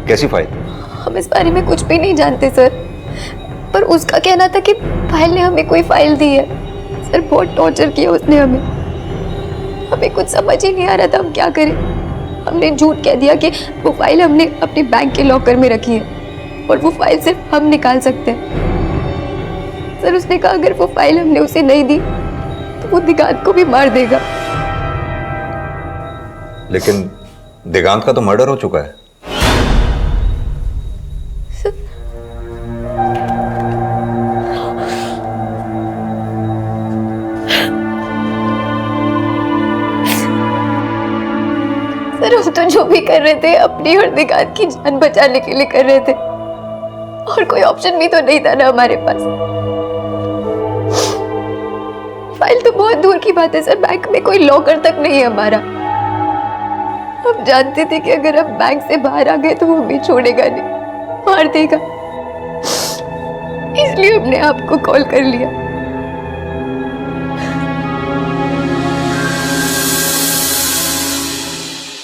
कैसी फाइल? हम इस बारे में कुछ भी नहीं जानते सर, पर उसका कहना था कि पायल ने हमें कोई फाइल दी है। सर बहुत टॉर्चर किया उसने हमें कुछ समझ ही नहीं आ रहा था हम क्या करें। हमने झूठ कह दिया कि वो फाइल हमने अपने बैंक के लॉकर में रखी है और वो फाइल सिर्फ हम निकाल सकते हैं। सर उसने कहा अगर वो फाइल हमने उसे नहीं दी तो वो दिगांत को भी मार देगा। लेकिन दिगांत का तो मर्डर हो चुका है। सर हम तो जो भी कर रहे थे अपनी और दिगांत की जान बचाने के लिए कर रहे थे, और कोई ऑप्शन भी तो नहीं था ना हमारे पास। फाइल तो बहुत दूर की बात है सर, बैंक में कोई लॉकर तक नहीं है हमारा। हम जानते थे कि अगर हम बैंक से बाहर आ गए तो वो हमें छोड़ेगा नहीं, मार देगा, इसलिए हमने आपको कॉल कर लिया।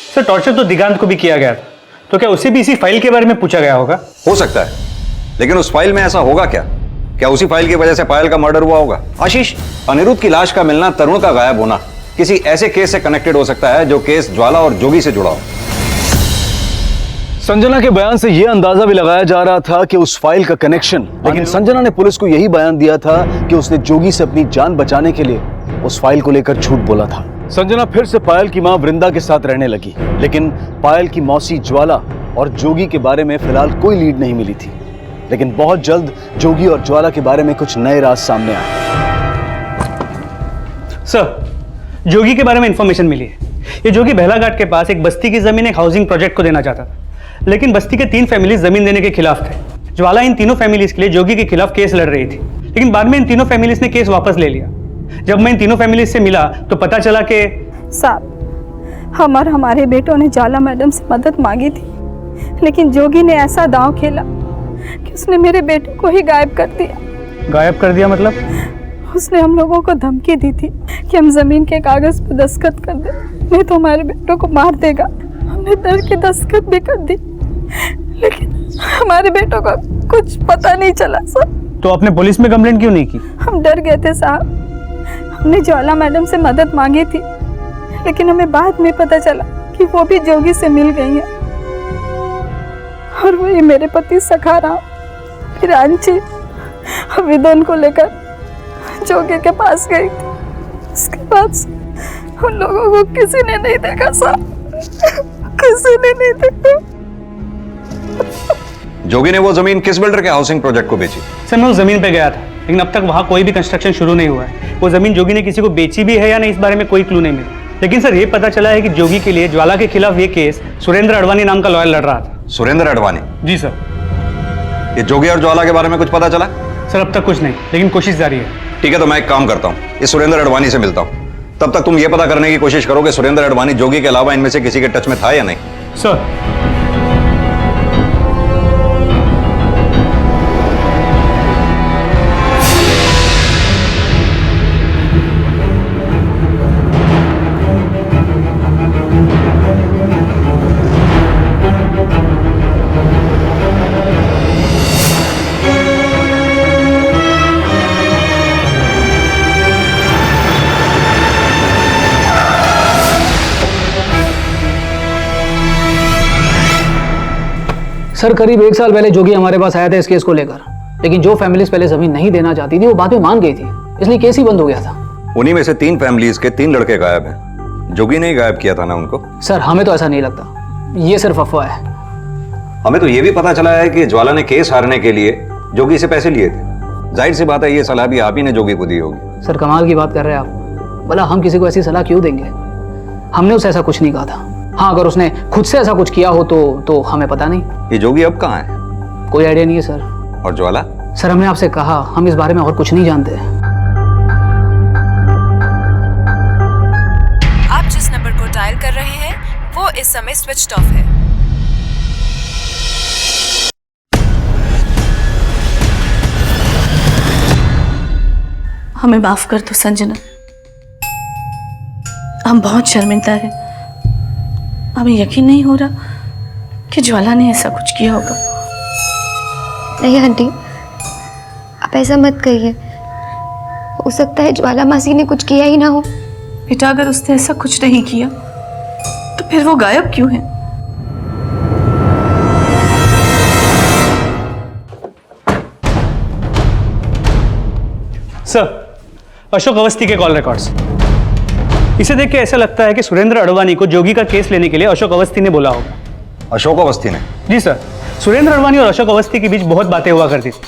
सर टॉर्चर तो दिगांत को भी किया गया था, तो क्या उसे भी इसी फाइल के बारे में पूछा गया होगा? हो सकता है, लेकिन उस फाइल में ऐसा होगा क्या? क्या उसी फाइल की वजह से पायल का मर्डर हुआ होगा? आशीष, अनिरुद्ध की लाश का मिलना, तरुण का गायब होना किसी ऐसे केस से कनेक्टेड हो सकता है जो केस ज्वाला और जोगी से जुड़ा हो। संजना के बयान से यह अंदाजा भी लगाया जा रहा था कि उस फाइल का कनेक्शन, लेकिन संजना ने पुलिस को यही बयान दिया था कि उसने जोगी से अपनी जान बचाने के लिए उस फाइल को लेकर झूठ बोला था। संजना फिर से पायल की मां वृंदा के साथ रहने लगी, लेकिन पायल की मौसी ज्वाला और जोगी के बारे में फिलहाल कोई लीड नहीं मिली थी। लेकिन बहुत जल्द जोगी और ज्वाला के बारे में कुछ नए राज सामने आए। सर जोगी के बारे में इंफॉर्मेशन मिली है। ये जोगी बेला घाट के पास एक बस्ती की जमीन एक हाउसिंग प्रोजेक्ट को देना चाहता था, लेकिन बस्ती के 3 फैमिलीज जमीन देने के खिलाफ थे। ज्वाला इन तीनों फैमिलीज के लिए जोगी के खिलाफ केस लड़ रही थी, लेकिन बाद में इन तीनों फैमिलीज ने केस वापस ले लिया। जब मैं इन तीनों फैमिलीज से मिला तो पता चला कि साहब हमारे बेटों ने ज्वाला मैडम से मदद मांगी थी, लेकिन जोगी ने ऐसा दांव खेला कि उसने मेरे बेटे को ही गायब कर दिया। गायब कर दिया मतलब? उसने हम लोगों को धमकी दी थी कि हम जमीन के कागज पर दस्तखत कर दे, नहीं तो हमारे बेटों को मार देगा। हमने डर के दस्तखत भी कर दी, लेकिन हमारे बेटों को कुछ पता नहीं चला सर। तो आपने पुलिस में कंप्लेंट क्यों नहीं की? हम डर गए थे साहब। हमने ज्वाला मैडम से मदद मांगी थी, लेकिन हमें बाद में पता चला कि वो भी जोगी से मिल गई है, और वही मेरे पति सखाराम, रांची और विदन को लेकर जोगी के पास गई थी। उसके बाद उन लोगों को किसी ने नहीं देखा साहब, किसी ने नहीं देखा। जोगी ने वो जमीन किस बिल्डर के हाउसिंग प्रोजेक्ट को बेची? सर मैं उस जमीन पे गया था, लेकिन अब तक वहां कोई भी कंस्ट्रक्शन शुरू नहीं हुआ है। वो जमीन जोगी ने किसी को बेची भी है या नहीं, इस बारे में कोई क्लू नहीं मिला। लेकिन सर ये पता चला है कि जोगी के लिए ज्वाला के खिलाफ ये केस सुरेंद्र अडवाणी नाम का लॉयर लड़ रहा था। सुरेंद्र अडवाणी? जी सर। ये जोगी और ज्वाला के बारे में कुछ पता चला? सर अब तक कुछ नहीं, लेकिन कोशिश जारी है। ठीक है, तो मैं एक काम करता हूँ, इस सुरेंद्र अडवाणी से मिलता हूँ। तब तक तुम ये पता करने की कोशिश करो कि सुरेंद्र अडवाणी जोगी के अलावा इनमें से किसी के टच में था या नहीं। सर सर करीब 1 साल पहले जोगी हमारे पास आया था इस केस को लेकर, लेकिन जो फैमिलीज पहले जमीन नहीं देना चाहती थी वो बाद में मान गई थी, इसलिए केस ही बंद हो गया था। उन्हीं में से 3 फैमिलीज के 3 लड़के गायब हैं। जोगी ने ही गायब किया था ना उनको? सर हमें तो ऐसा नहीं लगता, ये सिर्फ अफवाह है। हमें तो ये भी पता चला है कि ज्वाला ने केस हारने के लिए जोगी से पैसे लिए थे। जाहिर सी बात है ये सलाह भी आप ही ने जोगी को दी होगी। सर कमाल की बात कर रहे हैं आप, भला हम किसी को ऐसी सलाह क्यों देंगे? हमने उसे ऐसा कुछ नहीं कहा था। हाँ अगर उसने खुद से ऐसा कुछ किया हो तो हमें पता नहीं। ये जोगी अब कहाँ है? कोई आइडिया नहीं है सर। और ज्वाला? सर हमने आपसे कहा हम इस बारे में और कुछ नहीं जानते। आप जिस नंबर को डायल कर रहे हैं वो इस समय स्विच्ड ऑफ है। हमें माफ कर दो संजना, हम बहुत शर्मिंदा हैं। हमें यकीन नहीं हो रहा कि ज्वाला ने ऐसा कुछ किया होगा। नहीं आंटी, आप ऐसा मत कहिए। हो सकता है ज्वाला मासी ने कुछ किया ही ना हो। बेटा, अगर उसने ऐसा कुछ नहीं किया तो फिर वो गायब क्यों है? सर, अशोक अवस्थी के कॉल रिकॉर्ड्स। इसे देख के ऐसा लगता है कि सुरेंद्र अडवाणी को जोगी का केस लेने के लिए अशोक अवस्थी ने बोला होगा। अशोक अवस्थी ने? जी सर, सुरेंद्र अडवाणी और अशोक अवस्थी के बीच बहुत बातें हुआ करती थी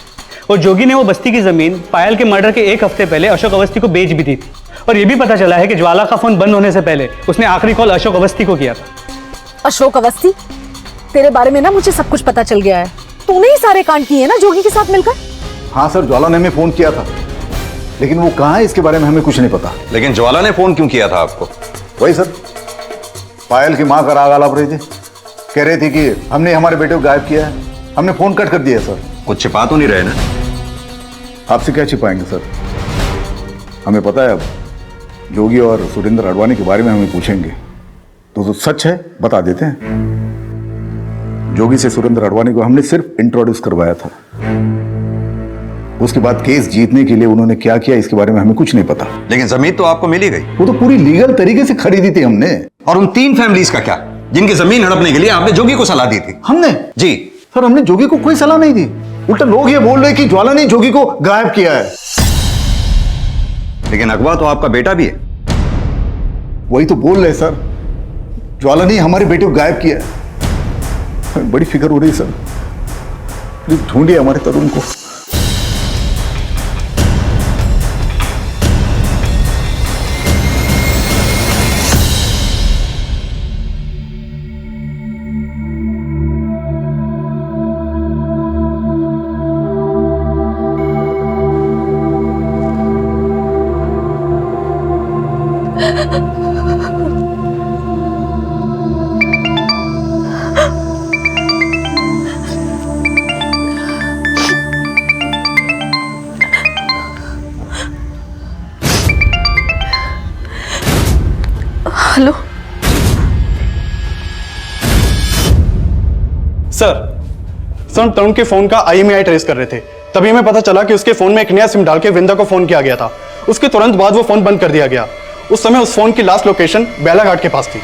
और जोगी ने वो बस्ती की जमीन पायल के मर्डर के 1 हफ्ते पहले अशोक अवस्थी को बेच भी दी थी। और ये भी पता चला है कि ज्वाला का फोन बंद होने से पहले उसने आखिरी कॉल अशोक अवस्थी को किया था। अशोक अवस्थी, तेरे बारे में ना मुझे सब कुछ पता चल गया है। तूने ही सारे कांड किए ना जोगी के साथ मिलकर? हाँ सर, ज्वाला ने हमें फोन किया था, लेकिन वो कहाँ है इसके बारे में हमें कुछ नहीं पता। लेकिन ज्वाला ने फोन क्यों किया था आपको? वही सर, पायल की माँ का राग आलाप रही थी, कह रही थी कि हमने हमारे बेटे को गायब किया है। हमने फोन कट कर दिया सर। कुछ छिपा तो नहीं रहे ना? आपसे क्या छिपाएंगे सर, हमें पता है। अब जोगी और सुरेंद्र अडवाणी के बारे में हमें पूछेंगे तो सच है बता देते हैं। जोगी से सुरेंद्र अडवाणी को हमने सिर्फ इंट्रोड्यूस करवाया था। उसके बाद केस जीतने के लिए उन्होंने क्या किया इसके बारे में हमें कुछ नहीं पता। लेकिन जमीन तो आपको मिल ही गई। वो तो पूरी लीगल तरीके से खरीदी थी हमने। और उन 3 फैमिलीज का क्या, जिनकी जमीन हड़पने के लिए आपने जोगी को सलाह दी थी? हमने? जी सर, हमने जोगी को कोई सलाह नहीं दी। उल्टा लोग ये बोल रहे कि ज्वाला ने जोगी को गायब किया है। लेकिन अगवा तो आपका बेटा भी है। वही तो बोल रहे सर, ज्वाला ने हमारे बेटे को गायब किया है। बड़ी फिक्र हो रही सर, प्लीज ढूंढिए हमारे तरुण को। हेलो सर, हम तरुण के फोन का IMEI ट्रेस कर रहे थे, तभी हमें पता चला कि उसके फोन में एक नया सिम डाल के वृंदा को फोन किया गया था। उसके तुरंत बाद वो फोन बंद कर दिया गया। उस समय उस फोन की लास्ट लोकेशन बेलाघाट के पास थी।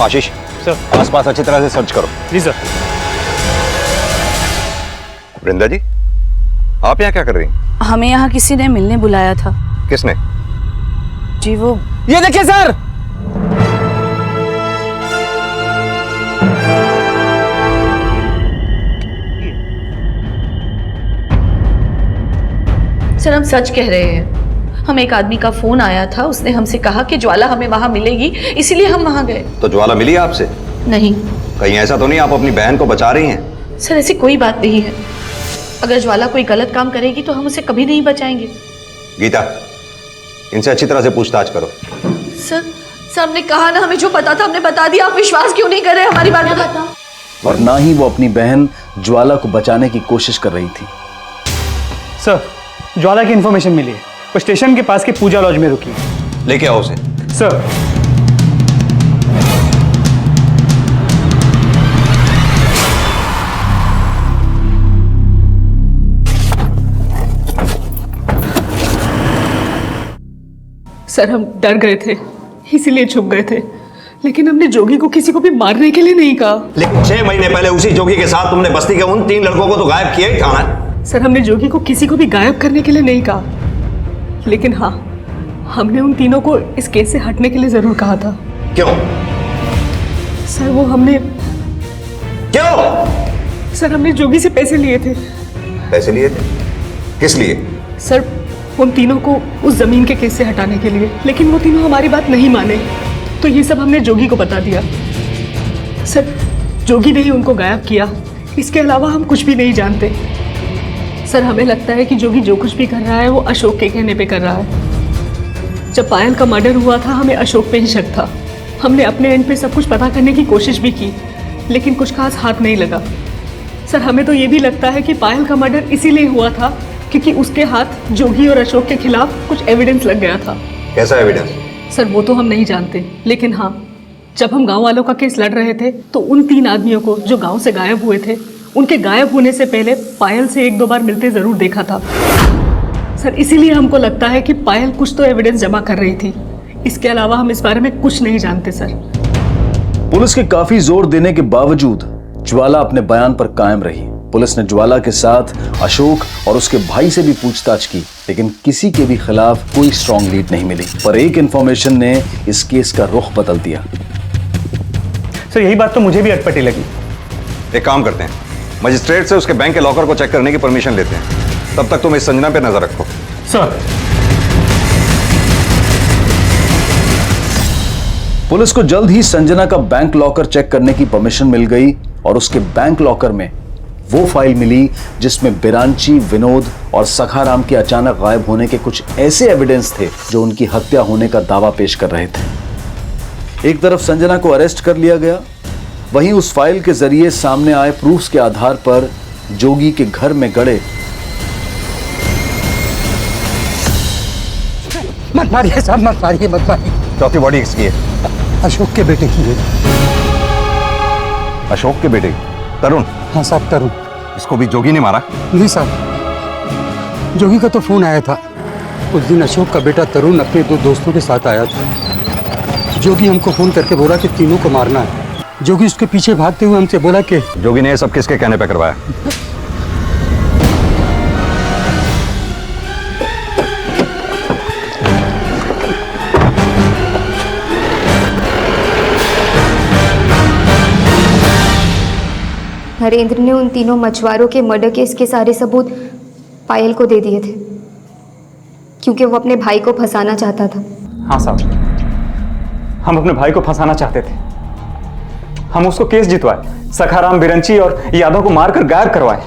आशीष सर, आसपास अच्छी तरह से सर्च करो। जी सर। वृंदा जी, आप यहाँ क्या कर रही हैं? हमें यहाँ किसी ने मिलने बुलाया था। किसने? जी वो, ये देखिए सर, सर हम सच कह रहे हैं। हम एक आदमी का फोन आया था, उसने हमसे कहा कि ज्वाला हमें वहां मिलेगी, इसीलिए हम वहां गए। तो ज्वाला मिली आपसे? नहीं। कहीं ऐसा तो नहीं आप अपनी बहन को बचा रही हैं? सर ऐसी कोई बात नहीं है। अगर ज्वाला कोई गलत काम करेगी तो हम उसे कभी नहीं बचाएंगे। गीता, इनसे अच्छी तरह से पूछताछ करो। सर हमने कहा ना, हमें जो पता था हमने बता दिया। आप विश्वास क्यों नहीं कर रहे हमारी बात बताओ। और ना ही वो अपनी बहन ज्वाला को बचाने की कोशिश कर रही थी। सर, ज्वाला की इंफॉर्मेशन मिली है, वो स्टेशन के पास के पूजा लॉज में रुकी है। लेके आओ उसे। सर, सर हम डर गए थे, इसीलिए छुप गए थे, लेकिन हमने जोगी को किसी को भी मारने के लिए नहीं कहा। लेकिन 6 महीने पहले उसी जोगी के साथ तुमने बस्ती के उन 3 लड़कों को तो गायब किया ही था ना? सर हमने जोगी को किसी को भी गायब करने के लिए नहीं कहा, लेकिन हाँ, हमने उन तीनों को इस केस से हटने के लिए जरूर कहा था। क्यों? सर वो हमने क्यों? सर हमने जोगी से पैसे लिए थे। पैसे लिए थे? किस लिए? सर उन तीनों को उस जमीन के केस से हटाने के लिए, लेकिन वो तीनों हमारी बात नहीं माने, तो ये सब हमने जोगी को बता दिया। सर जोगी ने ही उनको गायब किया, इसके अलावा हम कुछ भी नहीं जानते। सर हमें लगता है कि जोगी जो कुछ भी कर रहा है वो अशोक के कहने पे कर रहा है। जब पायल का मर्डर हुआ था हमें अशोक पे ही शक था। हमने अपने एंड पे सब कुछ पता करने की कोशिश भी की, लेकिन कुछ खास हाथ नहीं लगा। सर हमें तो ये भी लगता है कि पायल का मर्डर इसीलिए हुआ था क्योंकि उसके हाथ जोगी और अशोक के खिलाफ कुछ एविडेंस लग गया था। कैसा एविडेंस? सर वो तो हम नहीं जानते, लेकिन हाँ, जब हम गांव वालों का केस लड़ रहे थे तो उन 3 आदमियों को जो गांव से गायब हुए थे, उनके गायब होने से पहले पायल से 1-2 बार मिलते जरूर देखा था। सर इसीलिए हमको लगता है कि पायल कुछ तो एविडेंस जमा कर रही थी। इसके अलावा हम इस बारे में कुछ नहीं जानते सर। पुलिस के काफी जोर देने के बावजूद ज्वाला अपने बयान पर कायम रही। पुलिस ने ज्वाला के साथ अशोक और उसके भाई से भी पूछताछ की, लेकिन किसी के भी खिलाफ कोई स्ट्रॉन्ग लीड नहीं मिली। पर एक इंफॉर्मेशन ने इस केस का रुख बदल दिया। सर यही बात तो मुझे भी अटपटी लगी। एक काम करते हैं, मजिस्ट्रेट से उसके बैंक के लॉकर को चेक करने की परमिशन लेते हैं। तब तक तुम इस संजना पे नजर रखो। सर। पुलिस को जल्द ही संजना का बैंक लॉकर चेक करने की परमिशन मिल गई और उसके बैंक लॉकर में वो फाइल मिली जिसमें बिरांची, विनोद और सखाराम के अचानक गायब होने के कुछ ऐसे एविडेंस थे जो उनकी हत्या होने का दावा पेश कर रहे थे। एक तरफ संजना को अरेस्ट कर लिया गया, वहीं उस फाइल के जरिए सामने आए प्रूफ्स के आधार पर जोगी के घर में गड़े। मत मारिए साहब, मत मारिए, मत मारिए। चौथी बॉडी किसकी है? अशोक के बेटे की है। अशोक के बेटे तरुण? हाँ साहब, तरुण। इसको भी जोगी ने मारा? नहीं साहब, जोगी का तो फोन आया था। उस दिन अशोक का बेटा तरुण अपने 2 दोस्तों के साथ आया था। जोगी हमको फोन करके बोला कि तीनों को मारना है। जोगी उसके पीछे भागते हुए हमसे बोला कि जोगी ने ये सब किसके कहने पे करवाया? नरेंद्र ने उन तीनों मछुआरों के मर्डर केस के सारे सबूत पायल को दे दिए थे क्योंकि वो अपने भाई को फंसाना चाहता था। हाँ साहब, हम अपने भाई को फंसाना चाहते थे। हम उसको केस जितवाए, सखाराम, बिरंची और यादव को मारकर गायब करवाए,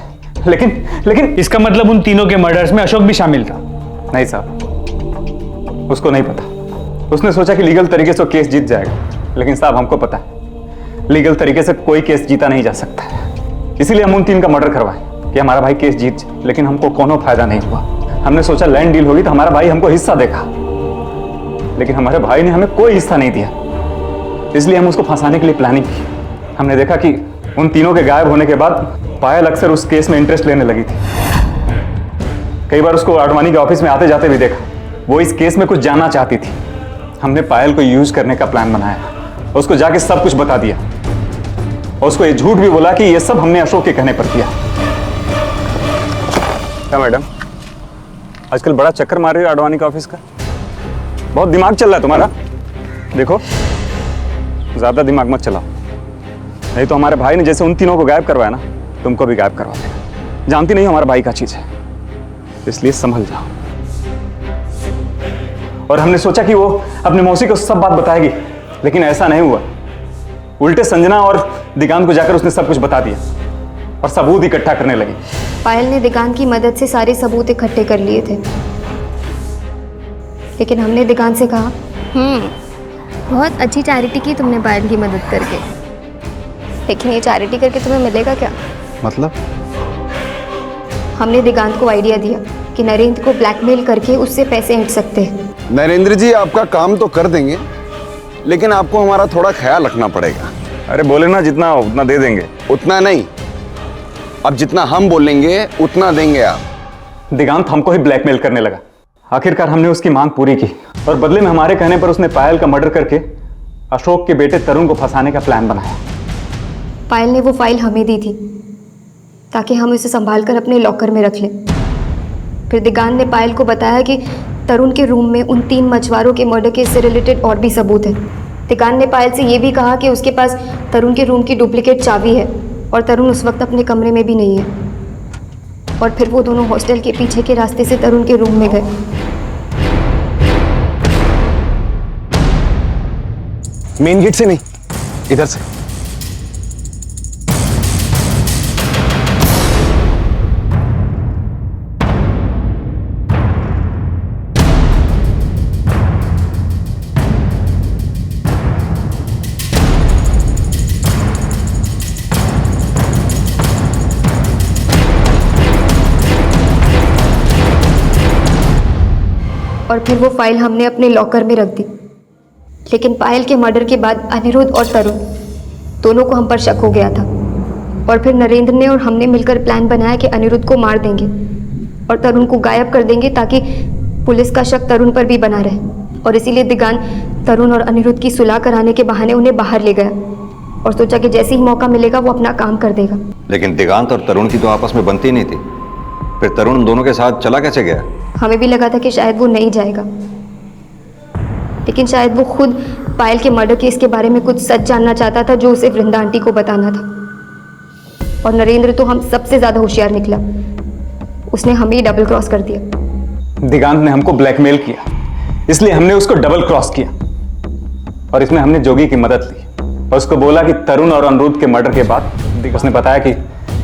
लेकिन इसका मतलब उन तीनों के मर्डर्स में अशोक भी शामिल था? नहीं साहब, उसको नहीं पता। उसने सोचा कि लीगल तरीके से केस जीत जाएगा, लेकिन साहब हमको पता है लीगल तरीके से कोई केस जीता नहीं जा सकता है। इसीलिए हम उन 3 का मर्डर करवाए कि हमारा भाई केस जीत जाए, लेकिन हमको कोनो फायदा नहीं हुआ। हमने सोचा लैंड डील होगी तो हमारा भाई हमको हिस्सा देगा, लेकिन हमारे भाई ने हमें कोई हिस्सा नहीं दिया। इसलिए हम उसको फंसाने के लिए प्लानिंग की। हमने देखा कि उन तीनों के गायब होने के बाद पायल अक्सर उस केस में इंटरेस्ट लेने लगी थी। कई बार उसको आडवाणी के ऑफिस में आते जाते भी देखा। वो इस केस में कुछ जानना चाहती थी। हमने पायल को यूज करने का प्लान बनाया, उसको जाके सब कुछ बता दिया और उसको ये झूठ भी बोला कि ये सब हमने अशोक के कहने पर किया। क्या मैडम, आजकल बड़ा चक्कर मार रही हो आडवाणी के ऑफिस का? बहुत दिमाग चल रहा है तुम्हारा। देखो, ज्यादा दिमाग मत चलाओ, नहीं तो हमारे भाई ने जैसे उन तीनों को गायब करवाया ना, तुमको भी गायब करवा देगा। जानती नहीं हो हमारा भाई का चीज है, इसलिए संभल जाओ। और हमने सोचा कि वो अपने मौसी को सब बात बताएगी, लेकिन ऐसा नहीं हुआ। उल्टे संजना और दिगांत को जाकर उसने सब कुछ बता दिया और सबूत इकट्ठा करने लगी। पायल ने दिगांत की मदद से सारे सबूत इकट्ठे कर लिए थे, लेकिन हमने दिगांत से कहा, बहुत अच्छी चैरिटी की तुमने पायल की मदद करके, लेकिन ये चैरिटी करके तुम्हें मिलेगा क्या? मतलब? हमने दिगांत को आइडिया दिया कि नरेंद्र को ब्लैकमेल करके उससे पैसे हट सकते हैं। नरेंद्र जी आपका काम तो कर देंगे, लेकिन आपको हमारा थोड़ा ख्याल रखना पड़ेगा। अरे बोले ना, जितना उतना दे देंगे। उतना नहीं, अब जितना हम बोलेंगे उतना देंगे आप। दिगांत हमको ही ब्लैकमेल करने लगा। आखिरकार हमने उसकी मांग पूरी की और बदले में हमारे कहने पर उसने पायल का मर्डर करके अशोक के बेटे तरुण को फंसाने का प्लान बनाया। पायल ने वो फाइल हमें दी थी ताकि हम उसे संभाल कर अपने लॉकर में रख लें। फिर दिगांत ने पायल को बताया कि तरुण के रूम में उन 3 मछुआरों के मर्डर केस से रिलेटेड और भी सबूत हैं। दिगांत ने पायल से ये भी कहा कि उसके पास तरुण के रूम की डुप्लीकेट चाबी है और तरुण उस वक्त अपने कमरे में भी नहीं है। और फिर वो दोनों हॉस्टल के पीछे के रास्ते से तरुण के रूम में गए। मेन गेट से नहीं, इधर से। और फिर वो फाइल हमने अपने लॉकर में रख दी। लेकिन पायल के मर्डर के बाद अनिरुद्ध और तरुण दोनों को हम पर शक हो गया था, और फिर नरेंद्र ने और हमने मिलकर प्लान बनाया कि अनिरुद्ध को मार देंगे और तरुण को गायब कर देंगे ताकि पुलिस का शक तरुण पर भी बना रहे। और इसीलिए दिगांत तरुण और अनिरुद्ध की सुलह कराने के बहाने उन्हें बाहर ले गया और सोचा कि जैसे ही मौका मिलेगा वो अपना काम कर देगा। लेकिन दिगांत और तरुण की तो आपस में बनती नहीं थी, फिर तरुण उन दोनों के साथ चला कैसे गया? हमें भी लगा था कि शायद वो नहीं जाएगा, लेकिन शायद वो खुद पायल के मर्डर केस के बारे में कुछ सच जानना चाहता था जो उसे वृंदा आंटी को बताना था। और नरेंद्र तो हम सबसे ज्यादा होशियार निकला, उसने हमें ही डबल क्रॉस कर दिया। दिगांत ने हमको ब्लैकमेल किया, इसलिए हमने उसको डबल क्रॉस किया और इसमें हमने जोगी की मदद ली और उसको बोला कि तरुण और अनिरुद्ध के मर्डर के बाद उसने बताया कि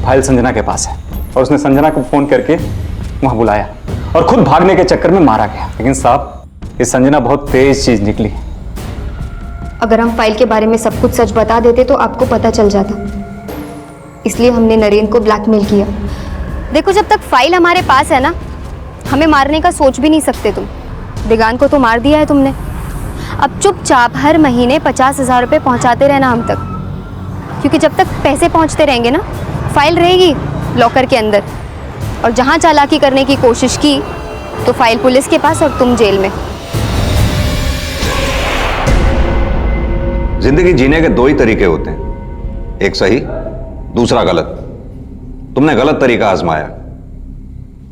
फाइल संजना के पास है और उसने संजना को फोन करके वहां बुलाया और खुद भागने के चक्कर में मारा गया। लेकिन साहब, ये संजना बहुत तेज चीज निकली। अगर हम फाइल के बारे में सब कुछ सच बता देते तो आपको पता चल जाता, इसलिए हमने नरेंद्र को ब्लैकमेल किया। देखो, जब तक फाइल हमारे पास है ना, हमें मारने का सोच भी नहीं सकते तुम। दिगांत को तो मार दिया है तुमने, अब चुपचाप हर महीने 50,000 रुपये पहुंचाते रहना हम तक, क्योंकि जब तक पैसे पहुंचते रहेंगे ना, फाइल रहेगी लॉकर के अंदर, और जहां चालाकी करने की कोशिश की तो फाइल पुलिस के पास और तुम जेल में। जिंदगी जीने के दो ही तरीके होते हैं, एक सही, दूसरा गलत। तुमने गलत तरीका आजमाया,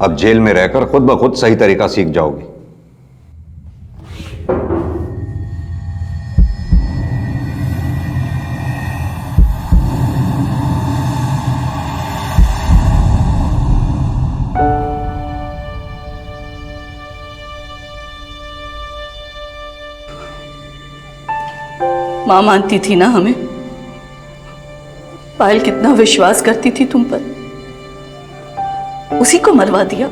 अब जेल में रहकर खुद ब खुद सही तरीका सीख जाओगी। माँ मानती थी ना हमें, पायल कितना विश्वास करती थी तुम पर, उसी को मरवा दिया।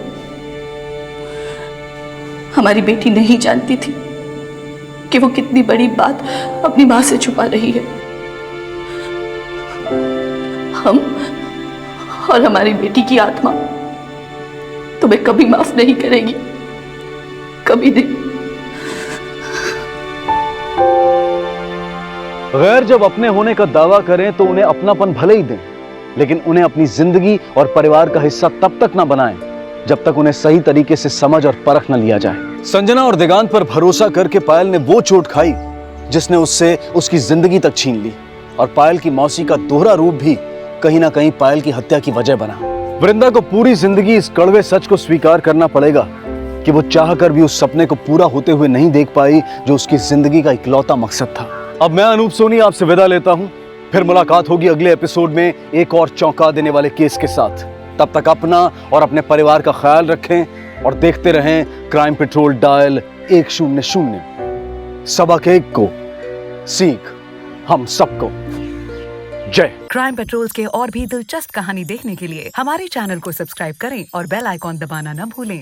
हमारी बेटी नहीं जानती थी कि वो कितनी बड़ी बात अपनी मां से छुपा रही है। हम और हमारी बेटी की आत्मा तुम्हें कभी माफ नहीं करेगी, कभी नहीं। गैर जब अपने होने का दावा करें तो उन्हें अपनापन भले ही दें, लेकिन उन्हें अपनी जिंदगी और परिवार का हिस्सा तब तक ना बनाएं जब तक उन्हें सही तरीके से समझ और परख न लिया जाए। संजना और दिगांत पर भरोसा करके पायल ने वो चोट खाई जिसने उससे उसकी जिंदगी तक छीन ली, और पायल की मौसी का दोहरा रूप भी कहीं ना कहीं पायल की हत्या की वजह बना। वृंदा को पूरी जिंदगी इस कड़वे सच को स्वीकार करना पड़ेगा कि वो चाहकर भी उस सपने को पूरा होते हुए नहीं देख पाई जो उसकी जिंदगी का इकलौता मकसद था। अब मैं अनूप सोनी आपसे विदा लेता हूं, फिर मुलाकात होगी अगले एपिसोड में एक और चौंका देने वाले केस के साथ। तब तक अपना और अपने परिवार का ख्याल रखें और देखते रहें क्राइम पेट्रोल डायल 100। सबक एक को, सीख हम सबको। जय। क्राइम पेट्रोल के और भी दिलचस्प कहानी देखने के लिए हमारे चैनल को सब्सक्राइब करें और बेल आइकॉन दबाना न भूलें।